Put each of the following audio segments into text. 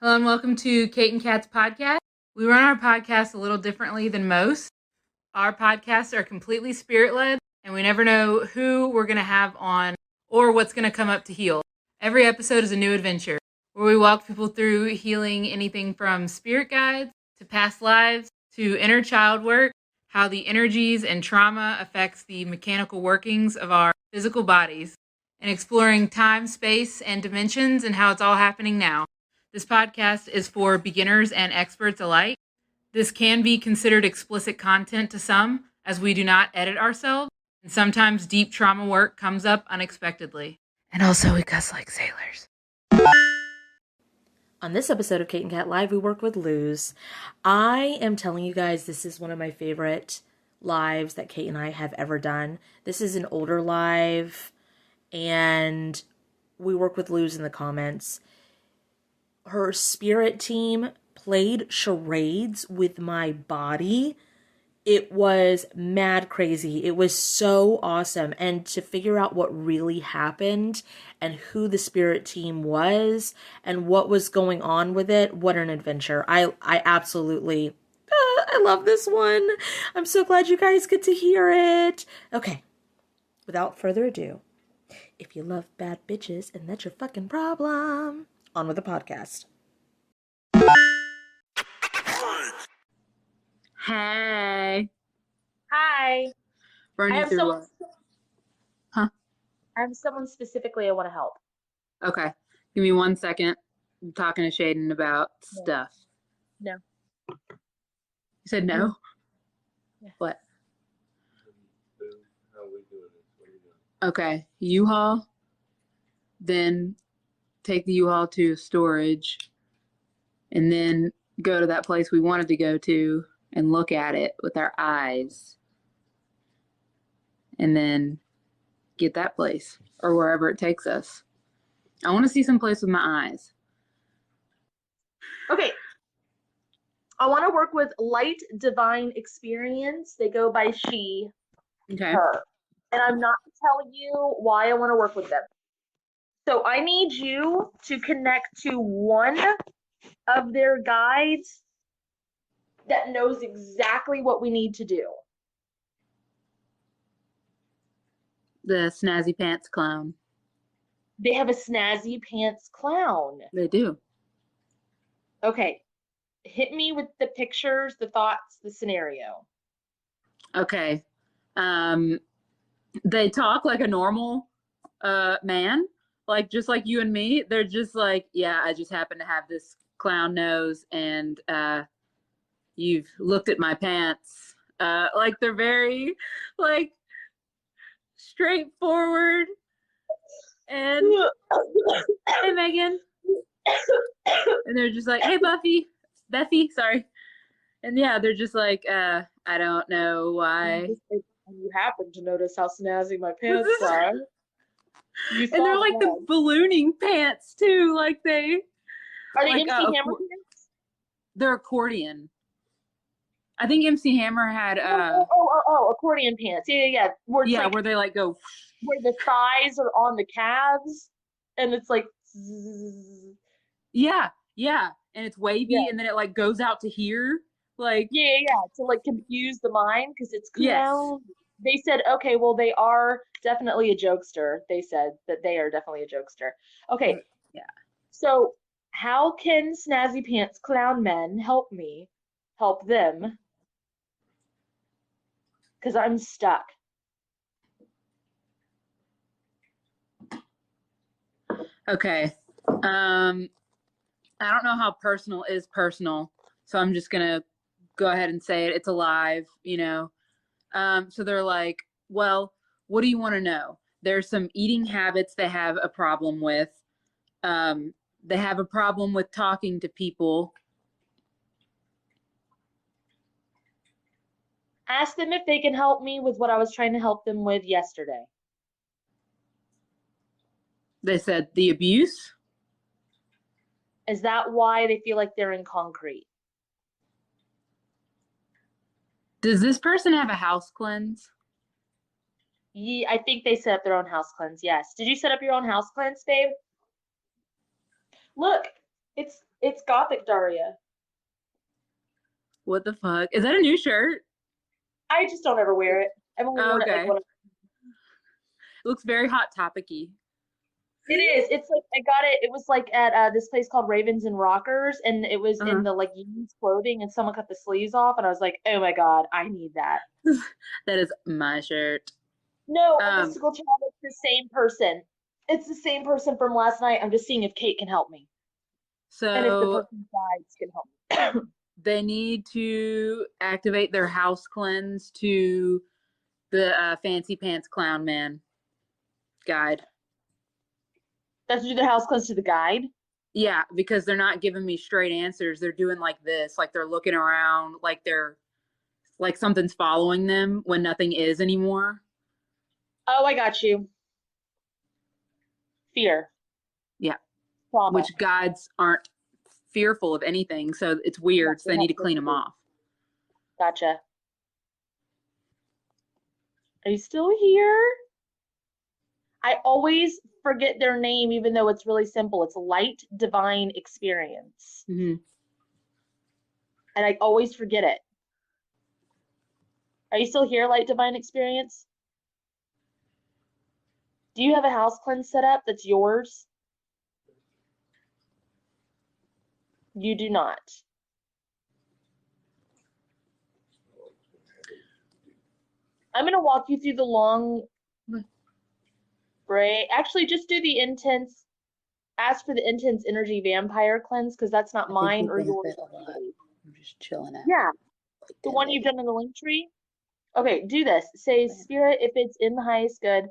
Hello and welcome to Kate and Kat's podcast. We run our podcast a little differently than most. Our podcasts are completely spirit-led, and we never know who we're going to have on or what's going to come up to heal. Every episode is a new adventure, where we walk people through healing anything from spirit guides to past lives to inner child work, how the energies and trauma affects the mechanical workings of our physical bodies, and exploring time, space, and dimensions and how it's all happening now. This podcast is for beginners and experts alike. This can be considered explicit content to some, as we do not edit ourselves, and sometimes deep trauma work comes up unexpectedly. And also, we cuss like sailors. On this episode of Kate and Kat Live, we work with Luz. I am telling you guys, this is one of my favorite lives that Kate and I have ever done. This is an older live, and we work with Luz in the comments. Her spirit team played charades with my body. It was mad crazy. It was so awesome. And to figure out what really happened and who the spirit team was and what was going on with it, what an adventure. I absolutely, I love this one. I'm so glad you guys get to hear it. Okay, without further ado, if you love bad bitches and that's your fucking problem, on with the podcast. Hey. Hi. Run I you have through someone. what? Huh? I have someone specifically I want to help. Okay. Give me 1 second. I'm talking to Shaden about stuff. No. You said no? Yeah. What? Okay. U-Haul. Then take the U-Haul to storage. And then go to that place we wanted to go to and look at it with our eyes. And then get that place or wherever it takes us. I want to see some place with my eyes. Okay. I want to work with Light Divine Experience. They go by she, Okay. her. And I'm not telling you why I want to work with them. So I need you to connect to one of their guides that knows exactly what we need to do. The snazzy pants clown. They have a snazzy pants clown. They do. Okay. Hit me with the pictures, the thoughts, the scenario. Okay. They talk like a normal man, like just like you and me. They're just like, yeah, I just happen to have this clown nose, and you've looked at my pants. Like they're very like straightforward. And hey, Megan. And they're just like, hey, Bethy, sorry. And yeah, they're just like, I don't know why. You happen to notice how snazzy my pants are. And they're like the ballooning pants too. Like they are they like, MC Hammer pants? They're accordion. I think MC Hammer had accordion pants. Yeah. Where like, where they like go where the thighs are on the calves and it's like yeah, and it's wavy and then it like goes out to here. Like to like confuse the mind because it's clown. Yes. They said, okay, well, they are definitely a jokester. They said that they are definitely a jokester. Okay. Yeah. So how can Snazzy Pants Clown Men help them? Because I'm stuck. Okay. I don't know how personal is personal, so I'm just gonna go ahead and say it. It's alive, you know. So they're like, well, what do you want to know? There's some eating habits they have a problem with. They have a problem with talking to people. Ask them if they can help me with what I was trying to help them with yesterday. They said the abuse. Is that why they feel like they're in concrete? Does this person have a house cleanse? Yeah, I think they set up their own house cleanse. Yes. Did you set up your own house cleanse, babe? Look, it's It's Gothic Daria. What the fuck? Is that a new shirt? I just don't ever wear it. I've only Oh, worn it like okay. when It looks very Hot Topic-y. it is. It's like I got it. It was like at this place called Ravens and Rockers, and it was Uh-huh. in the like used clothing, and someone cut the sleeves off, and I was like, oh my god, I need that. That is my shirt. No, Um, mystical child. It's the same person. It's the same person from last night. I'm just seeing if Kate can help me, and if the so person guides can help me. they need to activate their house cleanse to the Fancy Pants Clown Man guide. That's do the house cleanse to the guide. Yeah, because they're not giving me straight answers. They're doing like this, like they're looking around, like they're like something's following them when nothing is anymore. Oh, I got you. Fear, Yeah, trauma. which guides aren't fearful of anything, so it's weird. So they need to clean them off. Gotcha. Are you still here? I always forget their name, even though it's really simple. It's Light Divine Experience. Mm-hmm. And I always forget it. Are you still here, Light Divine Experience? Do you have a house cleanse set up that's yours? You do not. I'm going to walk you through the long break. Actually, just do the intense. Ask for the intense energy vampire cleanse because that's not mine or yours. I'm just chilling out. Yeah, the one you've done in the link tree. Okay, do this. Say, Spirit, if it's in the highest good,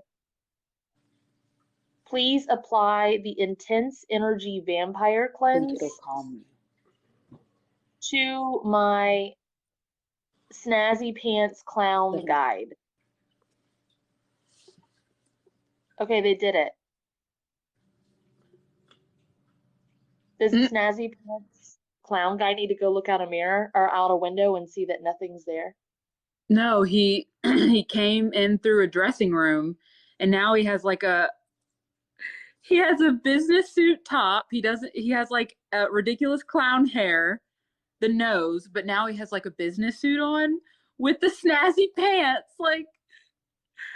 please apply the intense energy vampire cleanse to my snazzy pants clown guide. Okay, they did it. Does the snazzy pants clown guy need to go look out a mirror or out a window and see that nothing's there? No, he he came in through a dressing room, and now he has a business suit top. He has like a ridiculous clown hair, the nose, but now he has like a business suit on with the snazzy pants. Like,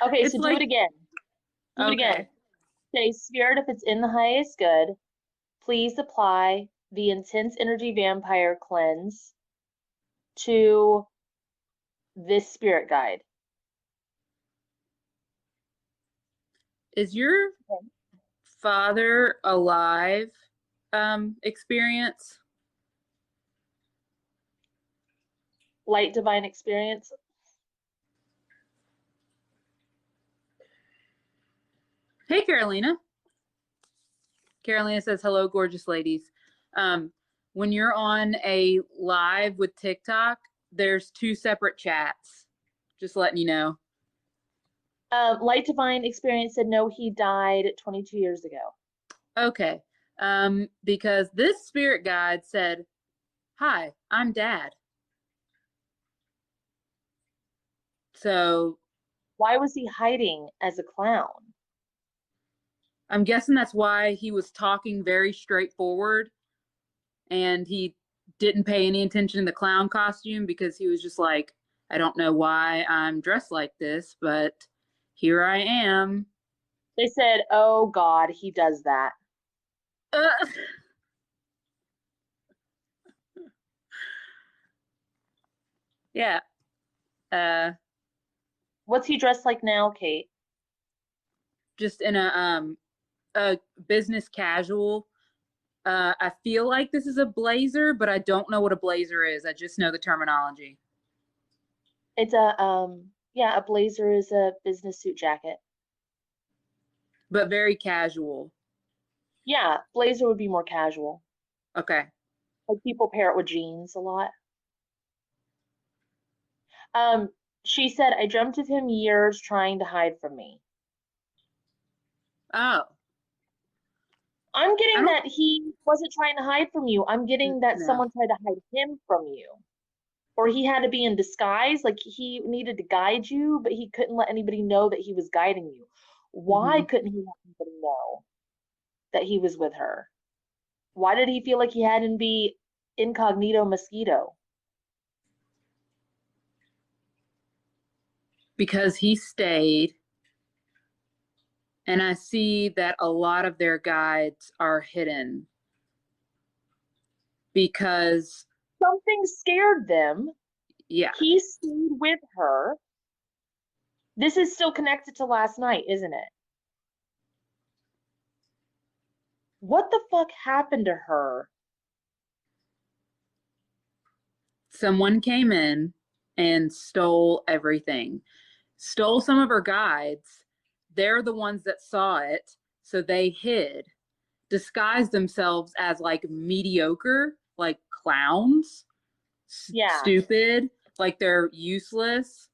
Okay, it's so do like, it again. Do it again. Say, Spirit, if it's in the highest good, please apply the intense energy vampire cleanse to this spirit guide. Is your father alive? Experience? Light divine experience. Hey, Carolina. Carolina says, hello, gorgeous ladies. When you're on a live with TikTok, there's 2 separate chats. Just letting you know. Light divine experience said no, he died 22 years ago. Okay. Because this spirit guide said, hi, I'm Dad. So why was he hiding as a clown? I'm guessing that's why he was talking very straightforward and he didn't pay any attention to the clown costume because he was just like, I don't know why I'm dressed like this, but here I am. They said, oh God, he does that. Yeah. What's he dressed like now, Kate? Just in a business casual. I feel like this is a blazer, but I don't know what a blazer is. I just know the terminology. It's a blazer is a business suit jacket. But very casual. Yeah, blazer would be more casual. Okay. Like people pair it with jeans a lot. She said, I dreamt of him years trying to hide from me. Oh. I'm getting that he wasn't trying to hide from you. I'm getting that someone tried to hide him from you. Or he had to be in disguise, like he needed to guide you, but he couldn't let anybody know that he was guiding you. Why couldn't he let anybody know that he was with her? Why did he feel like he had to be incognito mosquito? Because he stayed, and I see that a lot of their guides are hidden because, Something scared them. yeah, He stayed with her. This is still connected to last night, isn't it? What the fuck happened to her? someone came in and stole everything, stole some of her guides. They're the ones that saw it, so they hid, disguised themselves as like mediocre, like clowns, Yeah. stupid, like they're useless,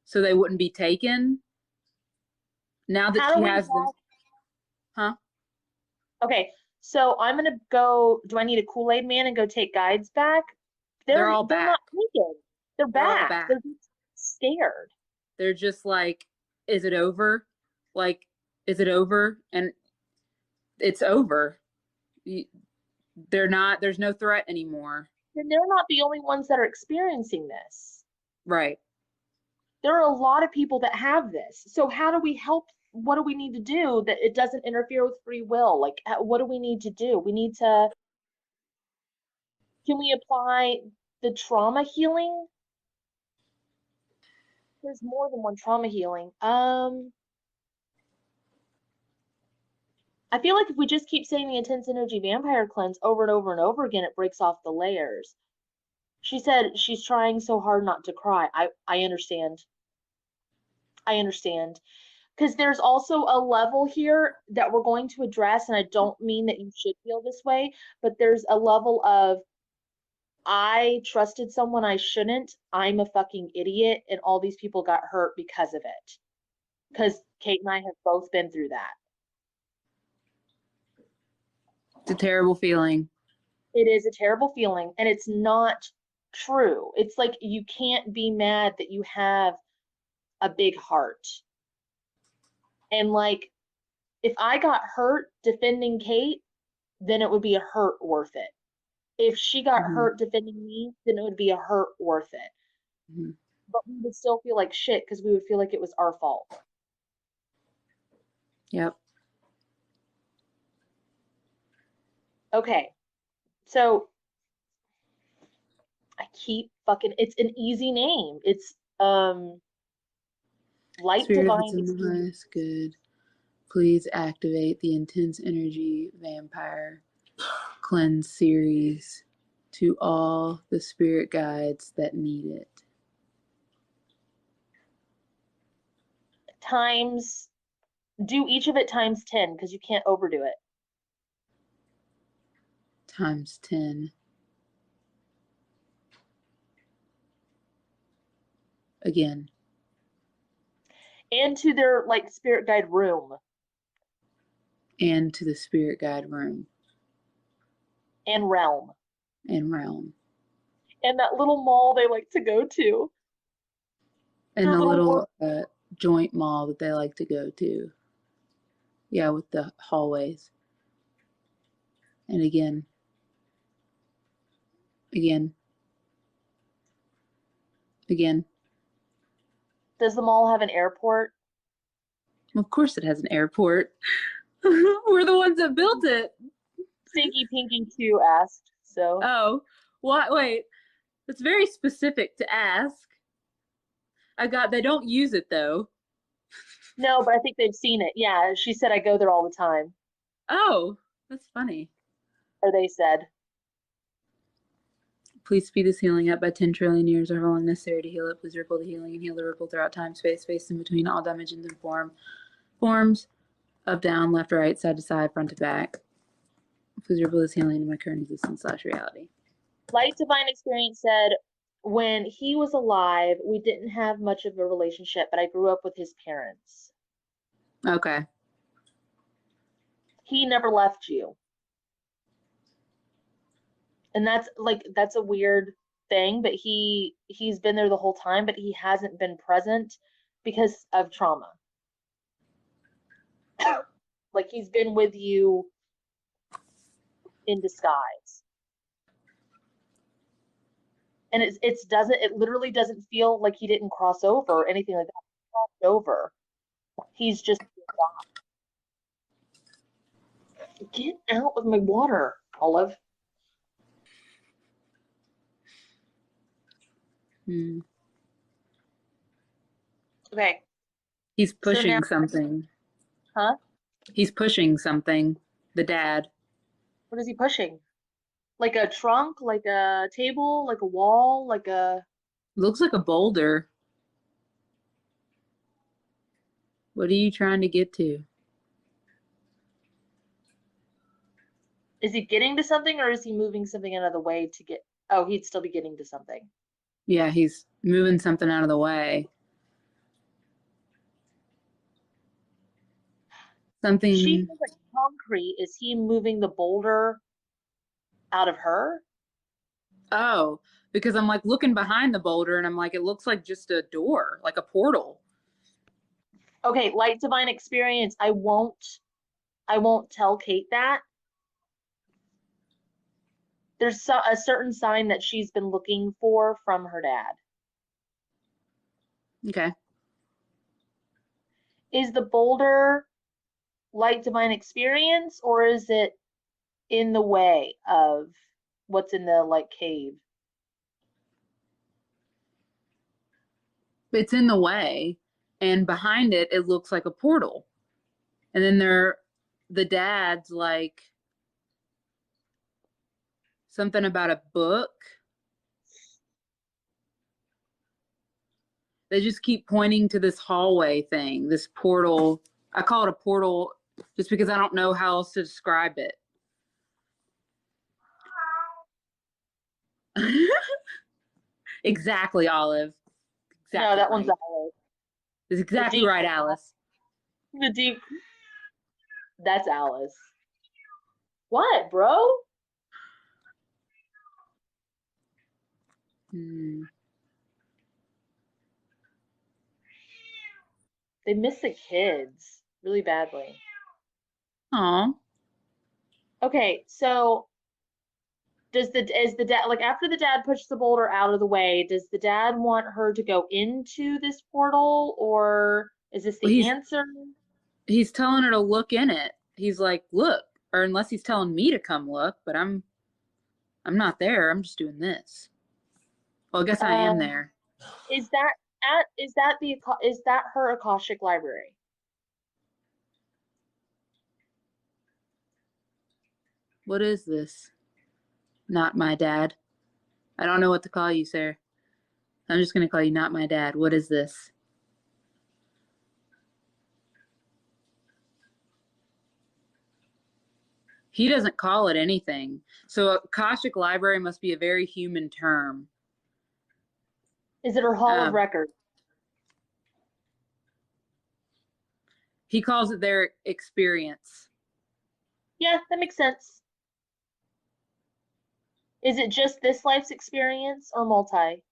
so they wouldn't be taken. Now that How she do we has them, help? huh? Okay, so I'm gonna go. Do I need a Kool-Aid man and go take guides back? They're all They're not back. taken. They're They're all back. back. They're just scared. They're just like, is it over? Like, is it over? And it's over. They're not, there's no threat anymore. And they're not the only ones that are experiencing this. Right. There are a lot of people that have this. So how do we help? What do we need to do that it doesn't interfere with free will? Like, what do we need to do? We need to, can we apply the trauma healing? There's more than one trauma healing. I feel like if we just keep saying the intense energy vampire cleanse over and over and over again, it breaks off the layers. She said she's trying so hard not to cry. I understand. I understand. Because there's also a level here that we're going to address, and I don't mean that you should feel this way, but there's a level of I trusted someone I shouldn't. I'm a fucking idiot, and all these people got hurt because of it. Because Kate and I have both been through that. It's a terrible feeling. It is a terrible feeling, and it's not true. It's like you can't be mad that you have a big heart. And like, if I got hurt defending Kate, then it would be a hurt worth it. If she got Mm-hmm. hurt defending me, then it would be a hurt worth it. Mm-hmm. But we would still feel like shit because we would feel like it was our fault. Yep. Okay. So I keep fucking, it's an easy name. It's Light Spirit of Divine the Experience. highest good, please activate the intense energy vampire cleanse series to all the spirit guides that need it. Times, do each of it times 10 because you can't overdo it. Times 10. Again. And to their like spirit guide room. And to the spirit guide room. And realm. And realm. And that little mall they like to go to. And the little joint mall that they like to go to. Yeah, with the hallways. And again. Again. Again. Does the mall have an airport? Of course it has an airport. We're the ones that built it. Stinky Pinky 2 asked, so. Oh, what? Wait. It's very specific to ask. They don't use it though. No, but I think they've seen it. Yeah, she said I go there all the time. Oh, that's funny. Or they said. Please speed this healing up by 10 trillion years or how long necessary to heal it. Please ripple the healing and heal the ripple throughout time, space in between all dimensions and forms up, down, left, right, side to side, front to back. Please ripple this healing in my current existence / reality. Light Divine Experience said, when he was alive, we didn't have much of a relationship, but I grew up with his parents. Okay. He never left you. And that's a weird thing, but he's been there the whole time, but he hasn't been present because of trauma. Like he's been with you in disguise. And it literally doesn't feel like he didn't cross over or anything like that. He crossed over. He's just, get out of my water, Olive. Hmm. Okay. He's pushing now, something. huh? He's pushing something. The dad. What is he pushing? Like a trunk, like a table, like a wall, like a. Looks like a boulder. What are you trying to get to? Is he getting to something or is he moving something out of the way to get. Oh, he'd still be getting to something. Yeah, he's moving something out of the way. Something. She feels like concrete. Is he moving the boulder out of her? Oh, because I'm like looking behind the boulder and I'm like, it looks like just a door, like a portal. Okay, light divine experience. I won't tell Kate that. There's a certain sign that she's been looking for from her dad. Okay. Is the boulder light divine experience or is it in the way of what's in the like cave? It's in the way, and behind it, it looks like a portal. And then the dad's like something about a book. They just keep pointing to this hallway thing, this portal. I call it a portal just because I don't know how else to describe it. Exactly, Olive. Exactly. No, that one's right. Alice. It's exactly right, Alice. The deep. That's Alice. What, bro? Hmm. They miss the kids really badly. Aw. Okay, so is the dad, like, after the dad pushed the boulder out of the way, does the dad want her to go into this portal or is this Well, the answer? he's telling her to look in it. He's like, look, or unless he's telling me to come look, but I'm not there. I'm just doing this. Well, I guess I am there. Is that is that her Akashic library? What is this? Not my dad. I don't know what to call you, sir. I'm just gonna call you not my dad. What is this? He doesn't call it anything. So Akashic library must be a very human term. Is it her hall of records? He calls it their experience. Yeah, that makes sense. Is it just this life's experience or multi?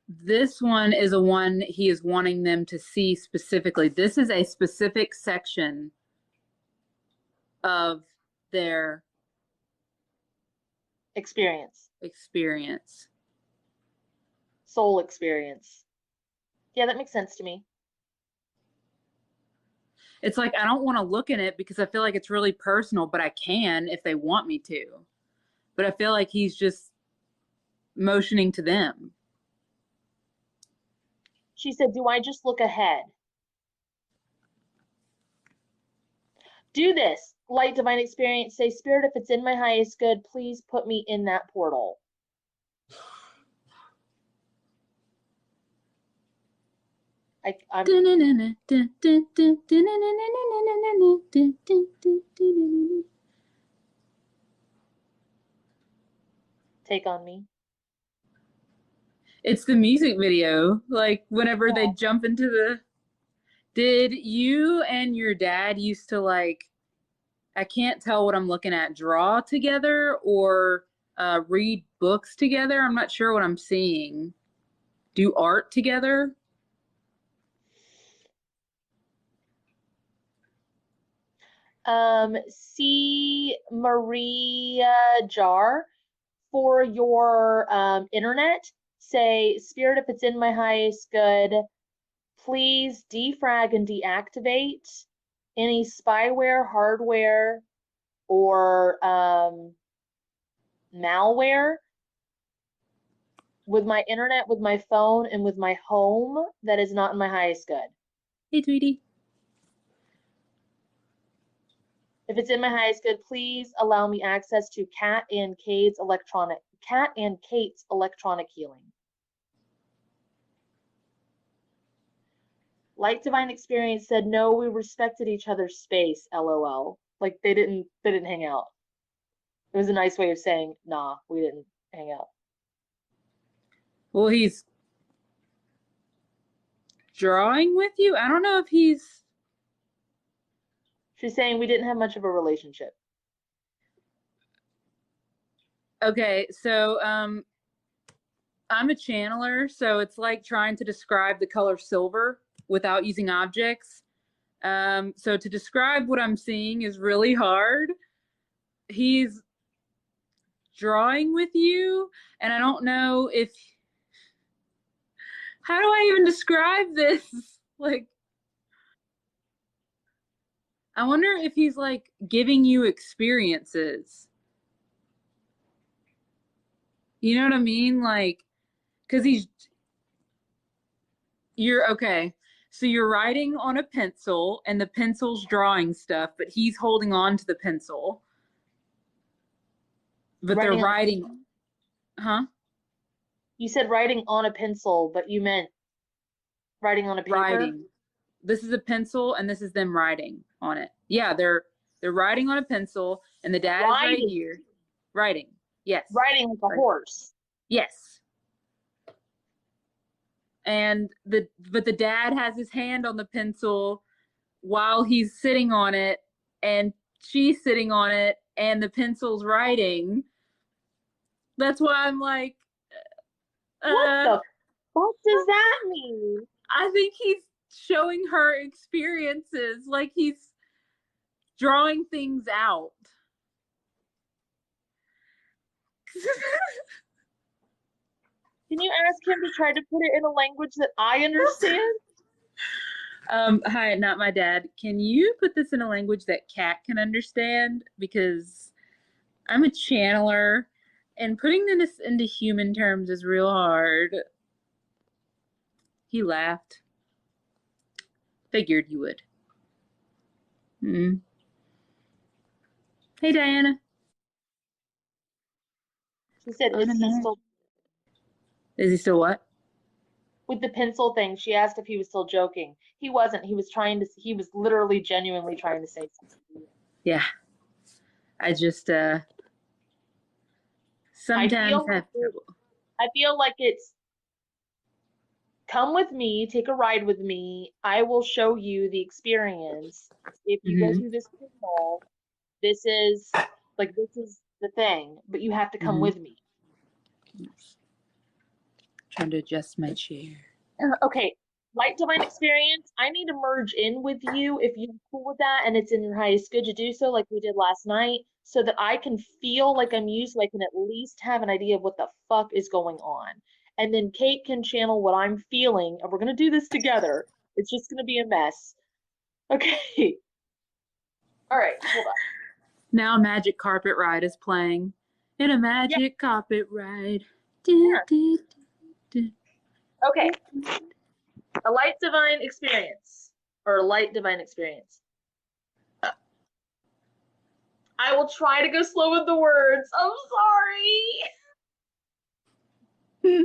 This one is a one he is wanting them to see specifically. This is a specific section of their Experience. Soul experience. Yeah, that makes sense to me. It's like I don't want to look in it because I feel like it's really personal, but I can if they want me to. But I feel like he's just motioning to them. She said, do I just look ahead? Do this. Light divine experience. Say, Spirit, if it's in my highest good, please put me in that portal. I'm take on me. It's the music video. Like whenever they Yeah. jump into the. Did you and your dad used to like? I can't tell what I'm looking at. Draw together or read books together. I'm not sure what I'm seeing. Do art together. C. Maria jar for your internet. Say, Spirit, if it's in my highest good, please defrag and deactivate any spyware, hardware, or malware with my internet, with my phone, and with my home that is not in my highest good. Hey, Tweety. If it's in my highest good, please allow me access to Kat and Kate's electronic healing. Light Divine Experience said, no, we respected each other's space, LOL. Like they didn't hang out. It was a nice way of saying, nah, we didn't hang out. Well, he's drawing with you? I don't know if he's... She's saying we didn't have much of a relationship. Okay, so I'm a channeler, so it's like trying to describe the color silver without using objects. So to describe what I'm seeing is really hard. He's drawing with you, and I don't know if... How do I even describe this? Like, I wonder if he's like giving you experiences. You know what I mean? Like, because you're okay. So you're writing on a pencil and the pencil's drawing stuff, but he's holding on to the pencil. But they're writing, huh? You said writing on a pencil, but you meant writing on a paper? Writing. This is a pencil and this is them writing on it. Yeah, they're writing on a pencil and the dad is right here. Writing. Yes. Riding like a horse. Yes. And but the dad has his hand on the pencil while he's sitting on it and she's sitting on it and the pencil's writing. That's why I'm like, what the fuck does that mean? I think he's showing her experiences, like he's drawing things out. Can you ask him to try to put it in a language that I understand? Hi, not my dad. Can you put this in a language that Kat can understand? Because I'm a channeler, and putting this into human terms is real hard. He laughed. Figured you would. Hey, Diana. She said, is he still what? With the pencil thing, she asked if he was still joking. He wasn't. He was literally genuinely trying to say something. Yeah. I just sometimes have trouble. I feel like it's come with me, take a ride with me. I will show you the experience. If you go through this portal, this is the thing, but you have to come with me. Trying to adjust my chair. Okay, Light Divine Experience, I need to merge in with you if you're cool with that and it's in your highest good to do so like we did last night so that I can feel like I'm you so I can at least have an idea of what the fuck is going on. And then Kate can channel what I'm feeling and we're going to do this together. It's just going to be a mess. Okay. All right, hold on. Now Magic Carpet Ride is playing. In a magic carpet ride. Okay. A Light Divine Experience. Or a Light Divine Experience. I will try to go slow with the words. I'm sorry.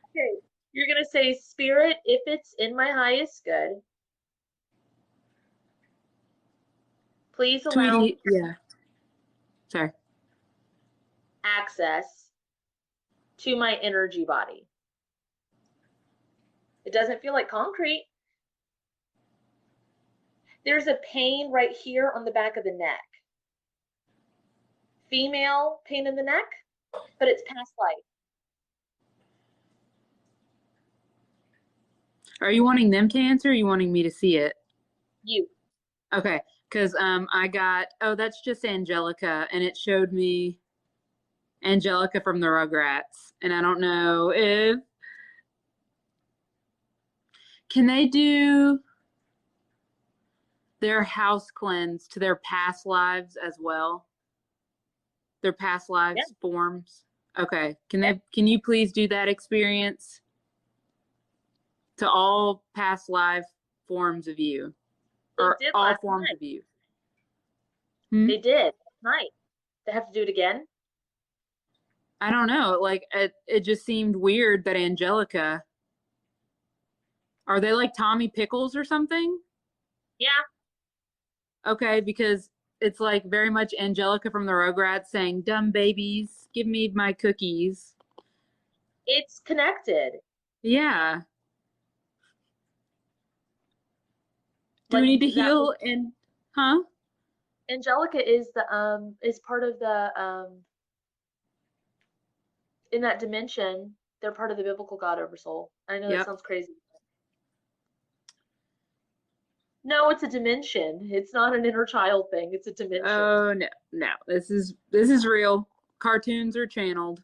Okay. You're going to say, Spirit, if it's in my highest good, please allow Tweety, yeah. Sorry. access to my energy body. It doesn't feel like concrete. There's a pain right here on the back of the neck. Female pain in the neck, but it's past life. Are you wanting them to answer or are you wanting me to see it? You. Okay. Because I got, oh, that's just Angelica, and it showed me Angelica from the Rugrats. And I don't know if, can they do their house cleanse to their past lives as well? Their past Yeah. lives forms? Okay. Yeah. Can you please do that experience to all past life forms of you? They Or did all last forms night. of you? Hmm? They did last night. They have to do it again? I don't know. Like it just seemed weird that Angelica, are they like Tommy Pickles or something? Yeah. Okay, because it's like very much Angelica from the Rugrats saying, "Dumb babies, give me my cookies." It's connected. Yeah. Do we Like need to that heal and huh? Angelica is part of the in that dimension, they're part of the biblical God Oversoul. I know that Yep. sounds crazy. No, it's a dimension. It's not an inner child thing. It's a dimension. Oh no, no. This is real. Cartoons are channeled.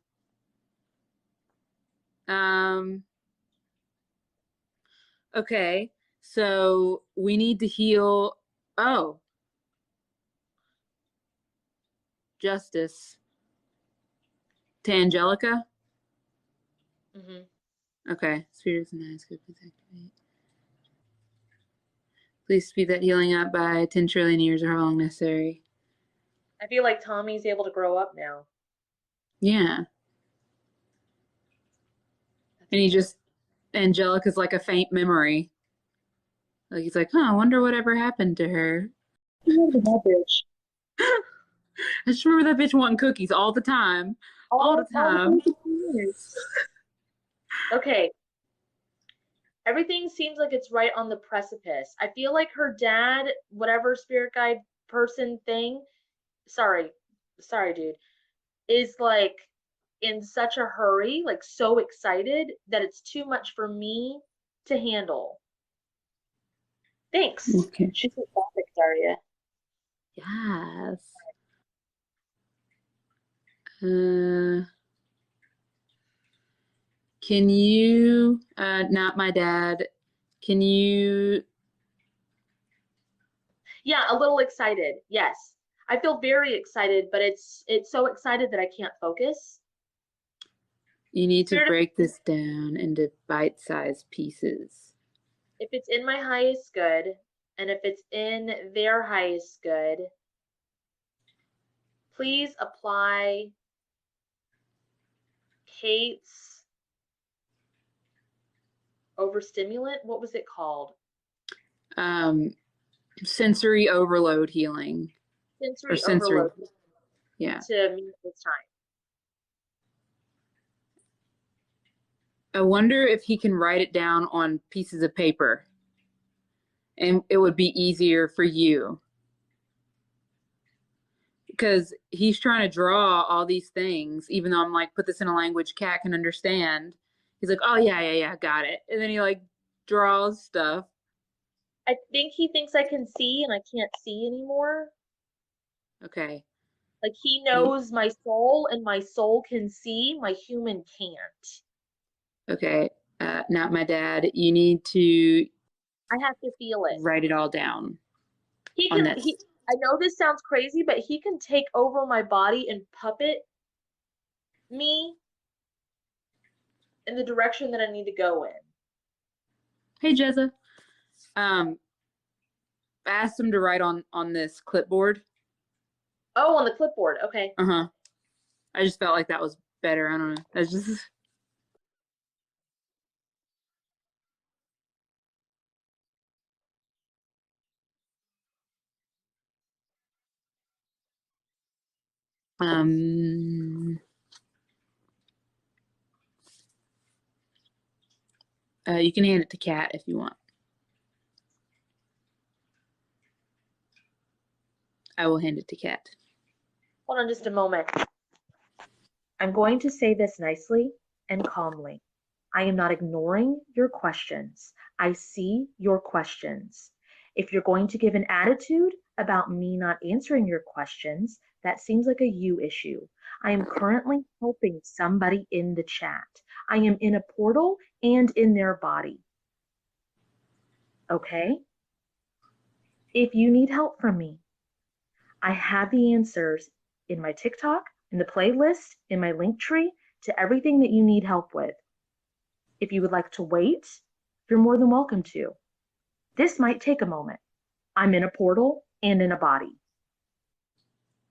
Um, okay. So we need to heal. Oh, justice to Angelica. Hmm. Okay. Spirits and eyes could please activate. Please speed that healing up by 10 trillion years or how long necessary. I feel like Tommy's able to grow up now. Yeah. And Angelica's like a faint memory. Like he's like, huh, I wonder whatever happened to her. That bitch. I just remember that bitch wanting cookies all the time. All the All the time. years. Okay. Everything seems like it's right on the precipice. I feel like her dad, whatever spirit guide person thing, sorry, sorry, dude, is like in such a hurry, like so excited that it's too much for me to handle. Thanks. Okay. She's a classic, Daria. Yes. Uh, can you, not my dad, can you, Yeah, a little excited. Yes. I feel very excited, but it's so excited that I can't focus. you need to Spirit, break this down into bite-sized pieces. if it's in my highest good, and if it's in their highest good, please apply Kate's overstimulant. What was it called? Um, sensory overload healing or Sensory sensory, overload yeah. to me this time. I wonder if he can write it down on pieces of paper and it would be easier for you because he's trying to draw all these things, even though I'm like, put this in a language Cat can understand. He's like, oh, yeah, got it. And then he like draws stuff. I think he thinks I can see and I can't see anymore. Okay. Like he knows my soul and my soul can see, my human can't. Okay. Not my dad. You need to I have to feel it. write it all down He on can this. I know this sounds crazy, but he can take over my body and puppet me in the direction that I need to go in. Hey, Jezza. Um, I asked him to write on this clipboard. Oh, on the clipboard. Okay. Uh-huh. I just felt like that was better. I don't know. That's just um you can hand it to Kat if you want. I will hand it to Kat. Hold on just a moment. I'm going to say this nicely and calmly. I am not ignoring your questions. I see your questions. If you're going to give an attitude, about me not answering your questions. That seems like a you issue. I am currently helping somebody in the chat. I am in a portal and in their body. Okay? If you need help from me, I have the answers in my TikTok, in the playlist, in my link tree, to everything that you need help with. If you would like to wait, you're more than welcome to. This might take a moment. I'm in a portal and in a body.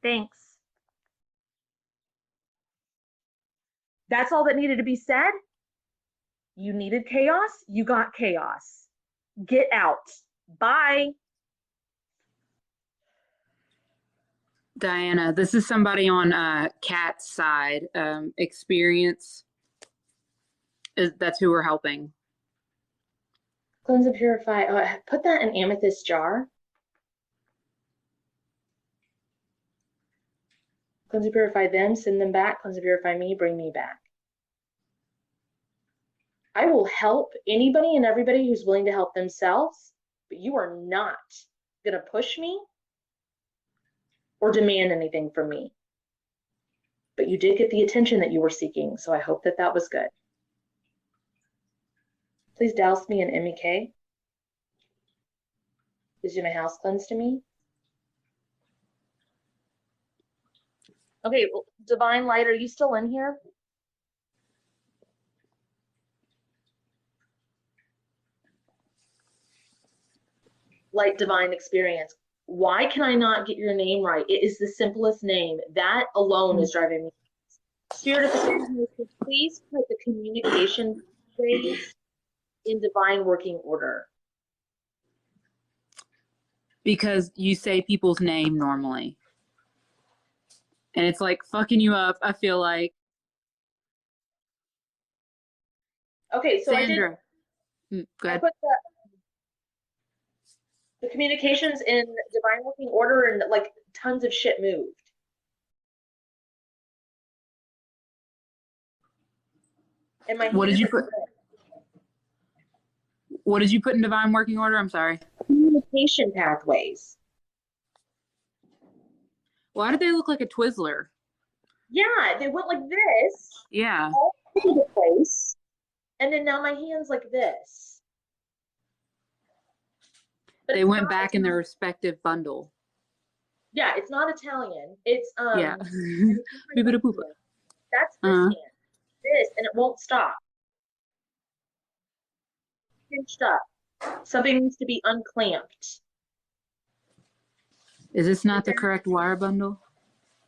Thanks. That's all that needed to be said. You needed chaos, you got chaos. Get out. Bye. Diana, this is somebody on Kat's side. Experience that's who we're helping. Cleanse and purify. Oh, put that in amethyst jar. Cleanse and purify them, send them back. Cleanse and purify me, bring me back. I will help anybody and everybody who's willing to help themselves, but you are not going to push me or demand anything from me. But you did get the attention that you were seeking, so I hope that that was good. Please douse me in MEK. Please do my house cleanse to me. Okay, well, Divine Light, are you still in here? Light Divine Experience. Why can I not get your name right? It is the simplest name. That alone is driving me. Spirit of the please put the communication phase in divine working order. Because you say people's name normally. And it's like fucking you up, I feel like. Okay, so Sandra. I put the communications in divine working order, and like tons of shit moved. And my What did you put? What did you put in divine working order? I'm sorry. Communication pathways. Why did they look like a Twizzler? Yeah, they went like this. Yeah. All over the place. And then now my hand's like this. But they went back in their respective bundle. Yeah, it's not Italian. It's yeah. That's this hand. This, and it won't stop. Pinched up. Something needs to be unclamped. Is this not the correct wire bundle?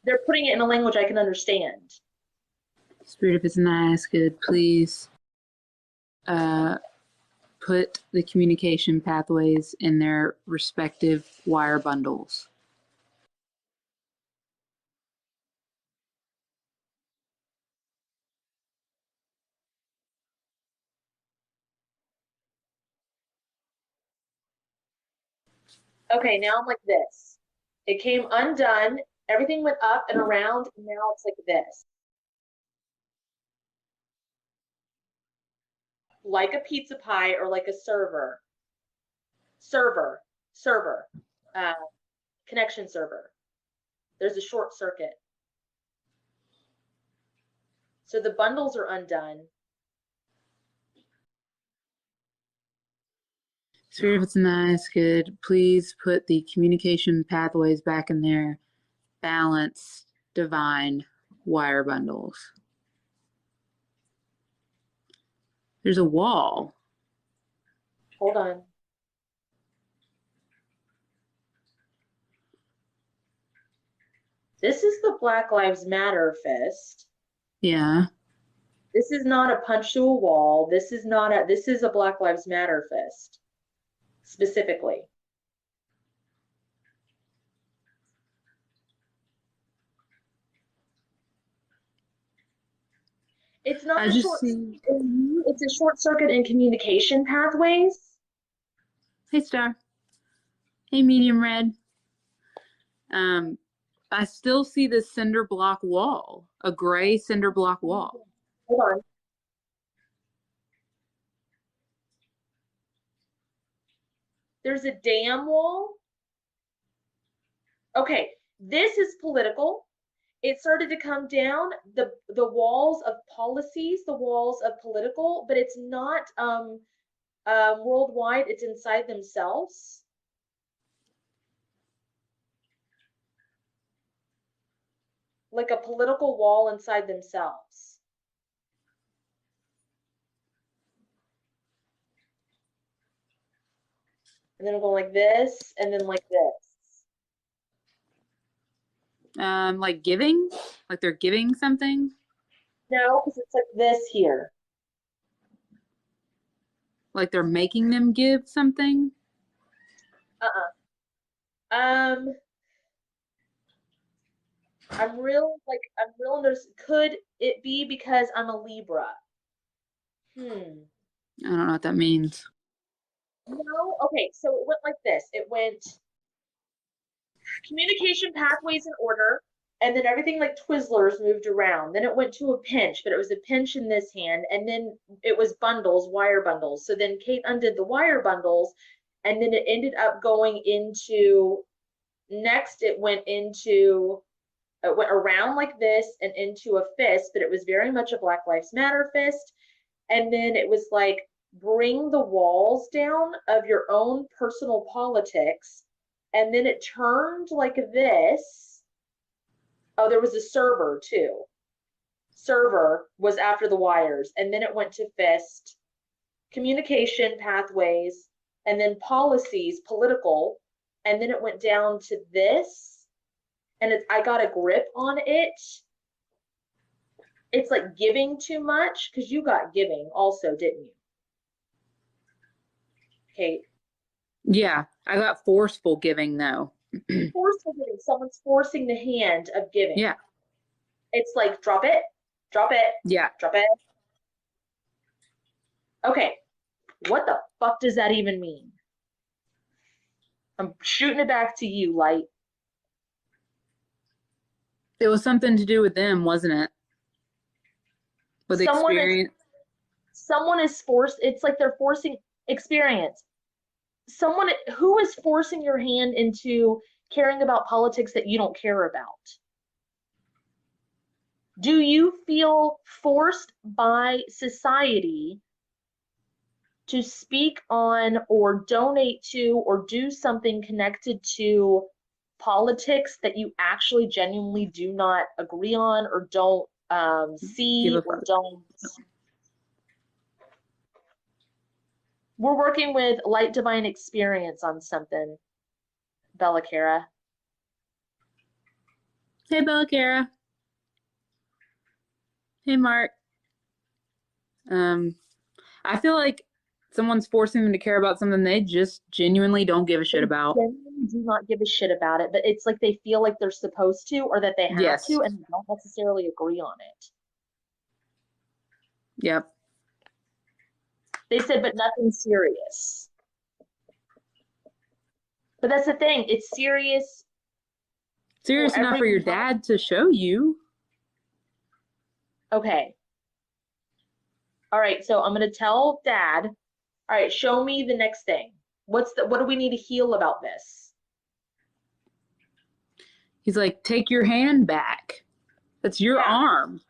They're putting it in a language I can understand. Spirit, if it's nice, good, please put the communication pathways in their respective wire bundles. Okay, now I'm like this. It came undone. Everything went up and around, and now it's like this. Like a pizza pie or like a server. Connection server. There's a short circuit. So the bundles are undone. Spirit, if it's nice, good, please put the communication pathways back in their balanced, divine wire bundles. There's a wall. Hold on. This is the Black Lives Matter fist. Yeah. This is not a punch to a wall. This is a Black Lives Matter fist. Specifically. It's not a short circuit. It's a short circuit in communication pathways. Hey, Star. Hey, medium red. I still see this cinder block wall, a gray cinder block wall. Hold on. There's a dam wall. Okay, this is political. It started to come down the walls of policies, the walls of political, but it's not worldwide. It's inside themselves. Like a political wall inside themselves. And then it'll go like this, and then like this. Like giving? Like they're giving something? No, because it's like this here. Like they're making them give something? Um, I'm real under. Could it be because I'm a Libra? I don't know what that means. No. Okay, so it went like this. It went communication pathways in order, and then everything like Twizzlers moved around. Then it went to a pinch, but it was a pinch in this hand, and then it was bundles, wire bundles. So then Kate undid the wire bundles, and then it ended up going into next. It went around like this and into a fist, but it was very much a Black Lives Matter fist. And then it was like, bring the walls down of your own personal politics. And then it turned like this. Oh, there was a server too. Server was after the wires. And then it went to fist, communication pathways, and then policies, political. And then it went down to this. And I got a grip on it. It's like giving too much, because you got giving also, didn't you? Kate. Yeah, I got forceful giving though. Forceful giving. Someone's forcing the hand of giving. Yeah. It's like drop it, drop it, Yeah. drop it. Okay, what the fuck does that even mean? I'm shooting it back to you, Light. It was something to do with them, wasn't it? With experience. Someone is forced. It's like they're forcing experience. Someone who is forcing your hand into caring about politics that you don't care about. Do you feel forced by society to speak on or donate to or do something connected to politics that you actually genuinely do not agree on or don't see or don't? We're working with Light Divine Experience on something, Bella Cara. Hey, Bella Cara. Hey, Mark. I feel like someone's forcing them to care about something they just genuinely don't give a shit about. They genuinely do not give a shit about it, but it's like they feel like they're supposed to or that they have to, and they don't necessarily agree on it. Yep. They said, but nothing serious. But that's the thing. It's serious. Serious enough for your dad to show you. Okay. All right. So I'm going to tell Dad, all right, show me the next thing. What do we need to heal about this? He's like, take your hand back. That's your arm.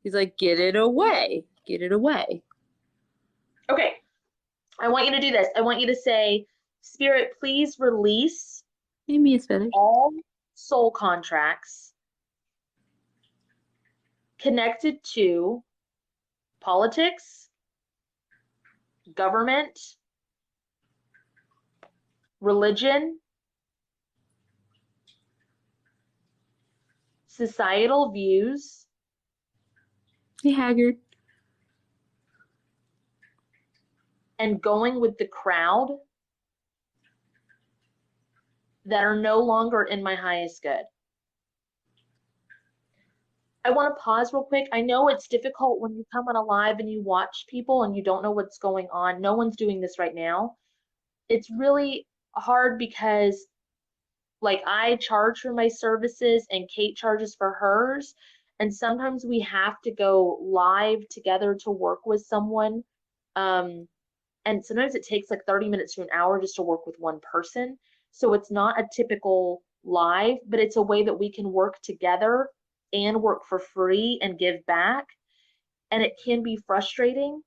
He's like, get it away. Get it away. Okay. I want you to do this. I want you to say, Spirit, please release all soul contracts connected to politics, government, religion, societal views. Hey, Haggard. And going with the crowd that are no longer in my highest good. I want to pause real quick. I know it's difficult when you come on a live and you watch people and you don't know what's going on. No one's doing this right now. It's really hard because like I charge for my services and Kate charges for hers. And sometimes we have to go live together to work with someone. And sometimes it takes like 30 minutes to an hour just to work with one person. So it's not a typical live, but it's a way that we can work together and work for free and give back. And it can be frustrating